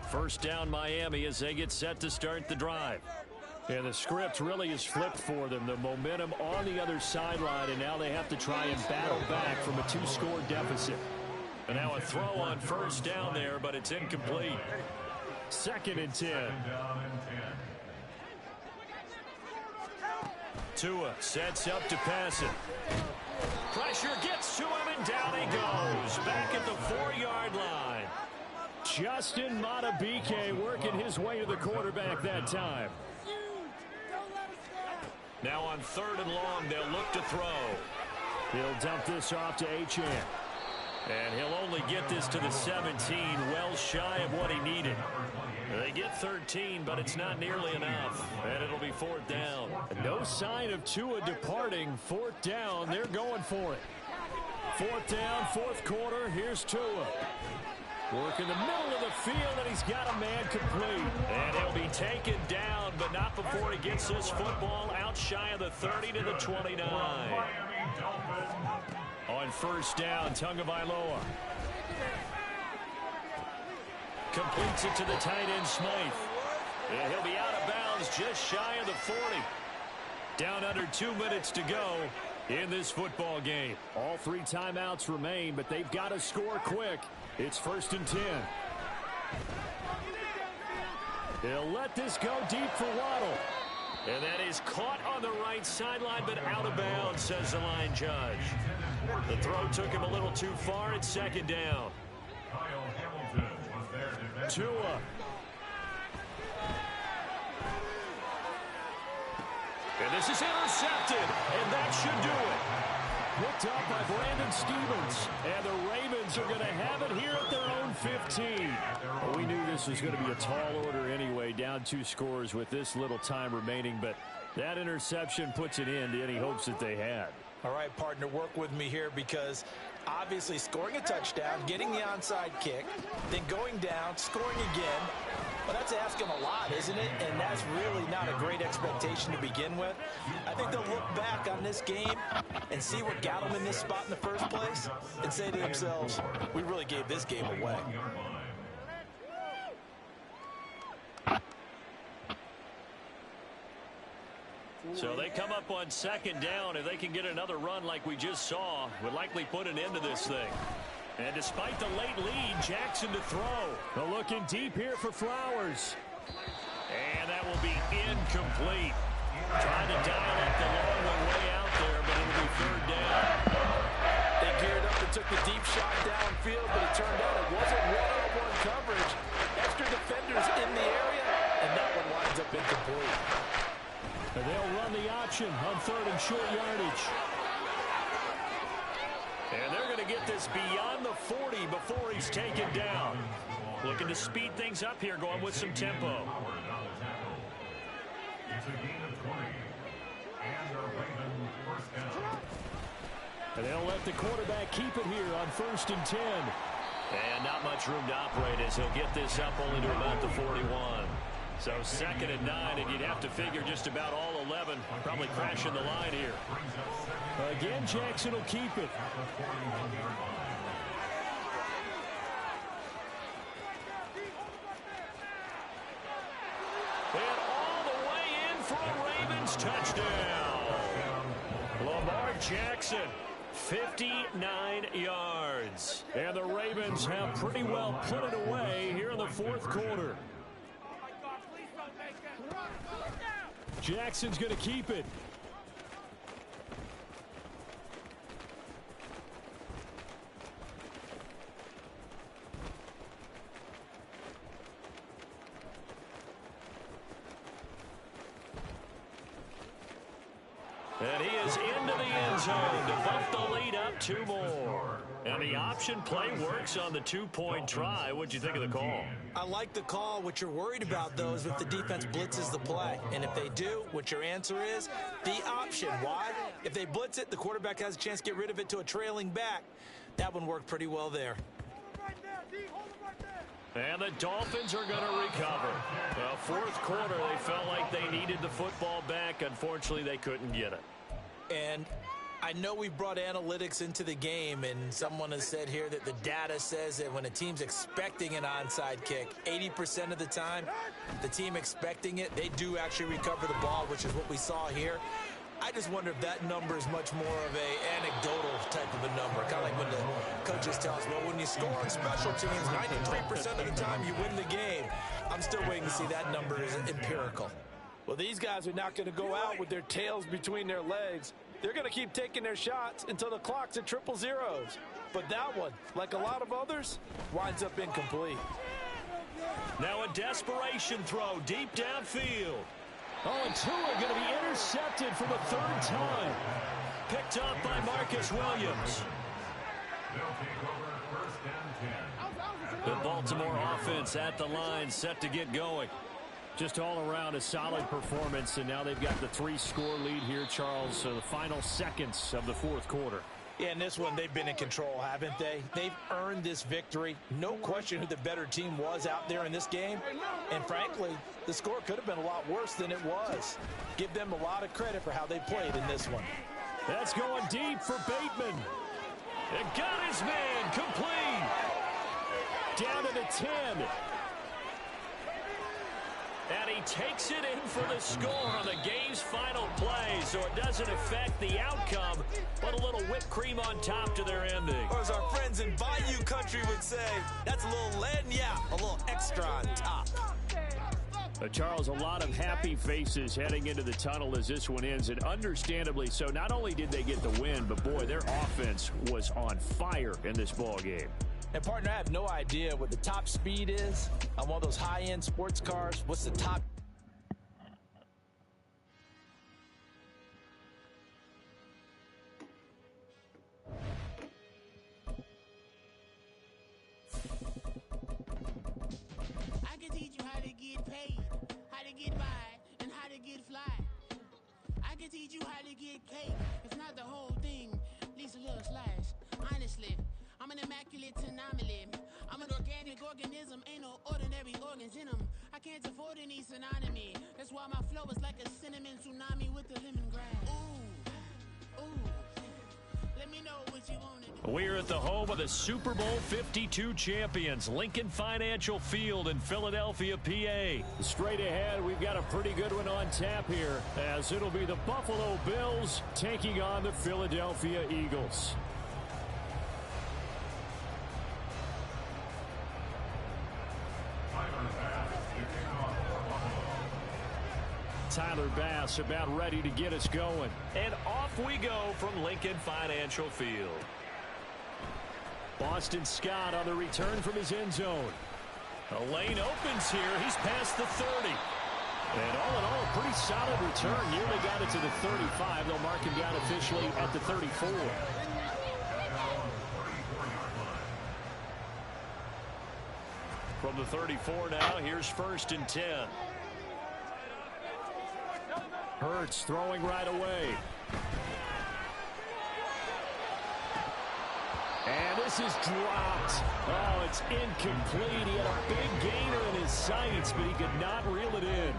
First down Miami as they get set to start the drive. And the script really is flipped for them. The momentum on the other sideline, and now they have to try and battle back from a 2-score deficit. And now a throw on first down there, but it's incomplete. 2nd and 10. Tua sets up to pass it. Pressure gets to him, and down he goes. Back at the 4-yard line. Justin Madubuike working his way to the quarterback that time. Now on 3rd and long, they'll look to throw. He'll dump this off to Achane. And he'll only get this to the 17, well shy of what he needed. They get 13, but it's not nearly enough. And it'll be 4th down. No sign of Tua departing. 4th down, they're going for it. 4th down, 4th quarter, here's Tua. Work in the middle of the field, and he's got a man complete. And he'll be taken down, but not before he gets this football out shy of the 30 to the 29. On 1st down, Tagovailoa completes it to the tight end, Smythe. And he'll be out of bounds just shy of the 40. Down under 2 minutes to go in this football game. All 3 timeouts remain, but they've got to score quick. It's 1st and 10. He'll let this go deep for Waddle. And that is caught on the right sideline, but out of bounds, says the line judge. The throw took him a little too far. It's 2nd down. Kyle Hamilton was there to defend. Tua. And this is intercepted, and that should do it. Picked up by Brandon Stevens. And the Ravens are going to have it here at their own 15. Well, we knew this was going to be a tall order anyway, down 2 scores with this little time remaining, but that interception puts an end to any hopes that they had. All right, partner, work with me here because obviously scoring a touchdown, getting the onside kick, then going down, scoring again. Well, that's asking a lot, isn't it? And that's really not a great expectation to begin with. I think they'll look back on this game and see what got them in this spot in the first place and say to themselves, we really gave this game away. So they come up on second down. If they can get another run like we just saw, would likely put an end to this thing. And despite the late lead, Jackson to throw. They're looking deep here for Flowers. And that will be incomplete. Trying to dial up the long one way out there, but it'll be third down. They geared up and took the deep shot downfield, but it turned out it wasn't one-on-one coverage. Extra defenders in the area, and that one winds up incomplete. And they'll run the option on third and short yardage. And they're going to get this beyond the 40 before he's taken down. Looking to speed things up here, going with some tempo. It's a gain of 20. And the Ravens first down. And they'll let the quarterback keep it here on 1st and 10. And not much room to operate as he'll get this up only to about the 41. So 2nd and 9, and you'd have to figure just about all 11 probably crashing the line here. Again, Jackson will keep it. And all the way in for a Ravens touchdown. Lamar Jackson, 59 yards. And the Ravens have pretty well put it away here in the 4th quarter. Jackson's going to keep it. And he is into the end zone to bump the lead up 2 more. And the option play works on the 2-point try. What'd you think of the call? I like the call. What you're worried about, though, is if the defense blitzes the play. And if they do, what your answer is, the option. Why? If they blitz it, the quarterback has a chance to get rid of it to a trailing back. That one worked pretty well there. And the Dolphins are going to recover. Well, 4th quarter, they felt like they needed the football back. Unfortunately, they couldn't get it. And I know we brought analytics into the game, and someone has said here that the data says that when a team's expecting an onside kick, 80% of the time, the team expecting it, they do actually recover the ball, which is what we saw here. I just wonder if that number is much more of a anecdotal type of a number, kind of like when the coaches tell us, well, when you score on special teams, 93% of the time you win the game. I'm still waiting to see that number is empirical. Well, these guys are not going to go out with their tails between their legs. They're going to keep taking their shots until the clock's at 000. But that one, like a lot of others, winds up incomplete. Now a desperation throw deep downfield. Oh, and Tua going to be intercepted for the 3rd time. Picked up by Marcus Williams. They'll take over 1st and 10. The Baltimore offense at the line, set to get going. Just all around a solid performance, and now they've got the 3-score lead here, Charles. So the final seconds of the 4th quarter. Yeah, in this one, they've been in control, haven't they? They've earned this victory. No question who the better team was out there in this game. And frankly, the score could have been a lot worse than it was. Give them a lot of credit for how they played in this one. That's going deep for Bateman. And got his man complete. Down to the 10. And he takes it in for the score on the game's final play, so it doesn't affect the outcome, but a little whipped cream on top to their ending. Or as our friends in Bayou Country would say, that's a little lead, yeah, a little extra on top. Charles, a lot of happy faces heading into the tunnel as this one ends, and understandably so. Not only did they get the win, but boy, their offense was on fire in this ball game. And partner, I have no idea what the top speed is on one of those high-end sports cars. What's the top? I can teach you how to get paid, how to get by, and how to get fly. I can teach you how to get cake. If not the whole thing, at least a little slice. Honestly, I'm an immaculate anomaly. I'm an organic organism, ain't no ordinary organs in them. I can't afford any synonymy. That's why my flow is like a cinnamon tsunami with the lemongrass. Ooh, ooh. Let me know what you want to do. We're at the home of the Super Bowl 52 champions, Lincoln Financial Field in Philadelphia, PA. Straight ahead, we've got a pretty good one on tap here, as it'll be the Buffalo Bills taking on the Philadelphia Eagles. Tyler Bass about ready to get us going. And off we go from Lincoln Financial Field. Boston Scott on the return from his end zone. A lane opens here. He's past the 30. And all in all, a pretty solid return. Nearly got it to the 35. They'll mark him down officially at the 34. From the 34 now, here's 1st and 10. Hurts throwing right away. And this is dropped. Oh, it's incomplete. He had a big gainer in his sights, but he could not reel it in.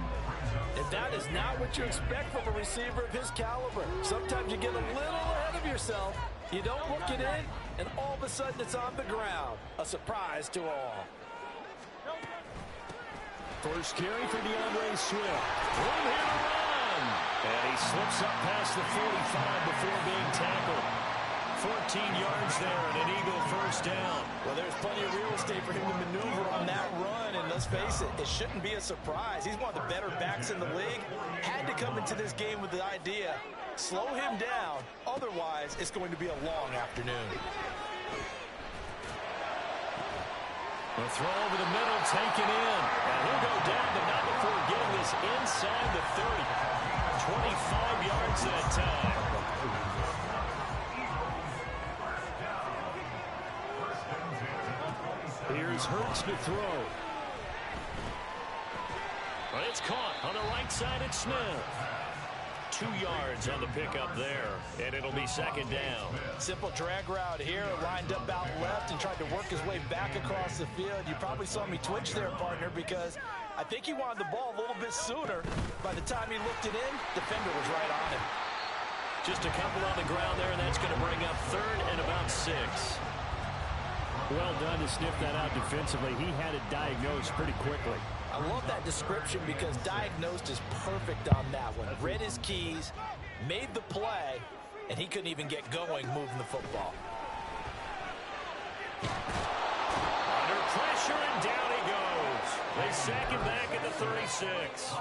And that is not what you expect from a receiver of his caliber. Sometimes you get a little ahead of yourself. You don't look it in, and all of a sudden it's on the ground. A surprise to all. First carry for DeAndre Swift. Room here to run. And he slips up past the 45 before being tackled. 14 yards there and an Eagle first down. Well, there's plenty of real estate for him to maneuver on that run, and let's face it, it shouldn't be a surprise. He's one of the better backs in the league. Had to come into this game with the idea, slow him down, otherwise it's going to be a long afternoon. A throw over the middle, taken in. And he'll go down, but not before getting this inside the 30. 25 yards that time. Here's Hurts to throw. But it's caught on the right side at Smith. 2 yards on the pickup there, and it'll be 2nd down. Simple drag route here, lined up out left and tried to work his way back across the field. You probably saw me twitch there, partner, because I think he wanted the ball a little bit sooner. By the time he looked it in, defender was right on him. Just a couple on the ground there, and that's going to bring up 3rd and about 6. Well done to sniff that out defensively. He had it diagnosed pretty quickly. I love that description because diagnosed is perfect on that one. Read his keys, made the play, and he couldn't even get going moving the football. Under pressure, and down he goes. They sack him back at the 36.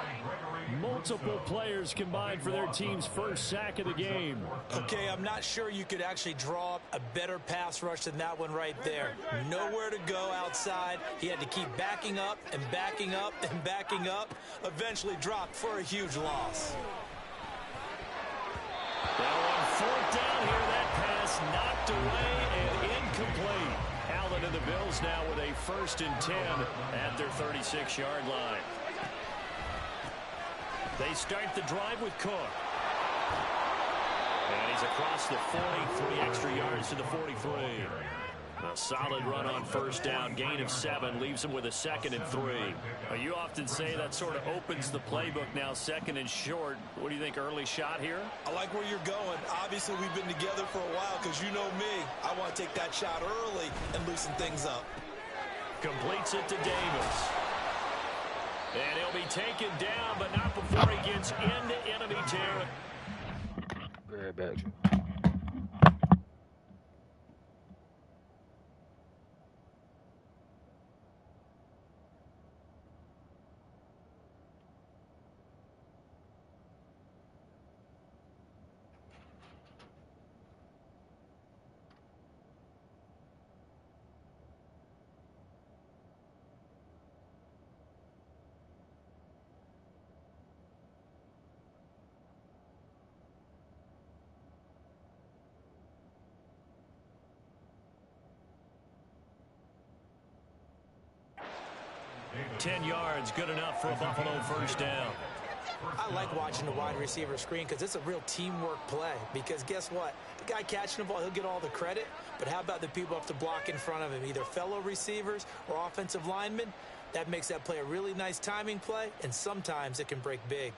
Multiple players combined for their team's first sack of the game. Okay, I'm not sure you could actually draw up a better pass rush than that one right there. Nowhere to go outside. He had to keep backing up and backing up and backing up. Eventually dropped for a huge loss. Now on 4th down here, that pass knocked away and incomplete. Allen and the Bills now with a 1st and 10 at their 36-yard line. They start the drive with Cook. And he's across the 40, 3 extra yards to the 43. A solid run on 1st down, gain of 7, leaves him with a 2nd and 3. You often say that sort of opens the playbook now, 2nd and short. What do you think, early shot here? I like where you're going. Obviously, we've been together for a while because you know me. I want to take that shot early and loosen things up. Completes it to Davis. And he'll be taken down, but not before he gets into enemy territory. Grab back. Ten yards, good enough for a Buffalo 1st down. I like watching the wide receiver screen because it's a real teamwork play. Because guess what? The guy catching the ball, he'll get all the credit. But how about the people up to block in front of him, either fellow receivers or offensive linemen? That makes that play a really nice timing play, and sometimes it can break big.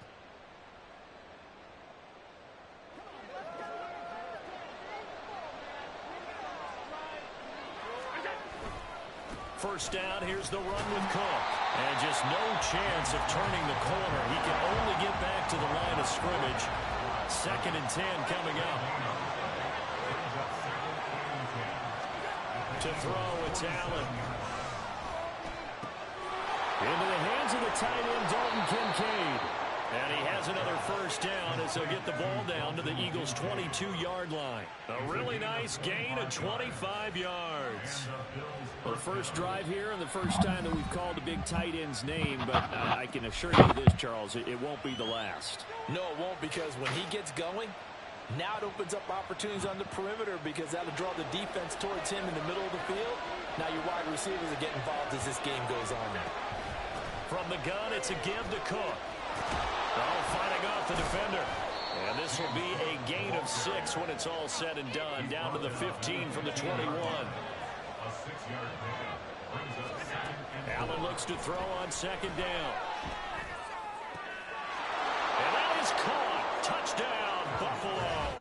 First down, here's the run with Cook. And just no chance of turning the corner. He can only get back to the line of scrimmage. 2nd and 10 coming up. To throw, it's Allen. Into the hands of the tight end, Dalton Kincaid. And he has another first down as he'll get the ball down to the Eagles' 22-yard line. A really nice gain of 25 yards. Well, first drive here and the first time that we've called the big tight end's name, but I can assure you this, Charles, it won't be the last. No, it won't, because when he gets going, now it opens up opportunities on the perimeter because that'll draw the defense towards him in the middle of the field. Now your wide receivers will get involved as this game goes on. From the gun, it's a give to Cook. Fighting off the defender. And this will be a gain of 6 when it's all said and done. Down to the 15 from the 21. Allen looks to throw on 2nd down. And that is caught. Touchdown, Buffalo.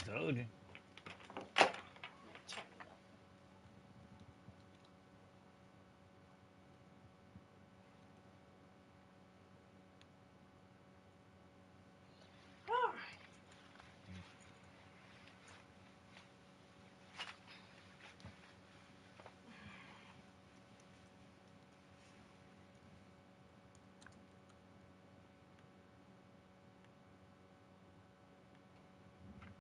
Told you.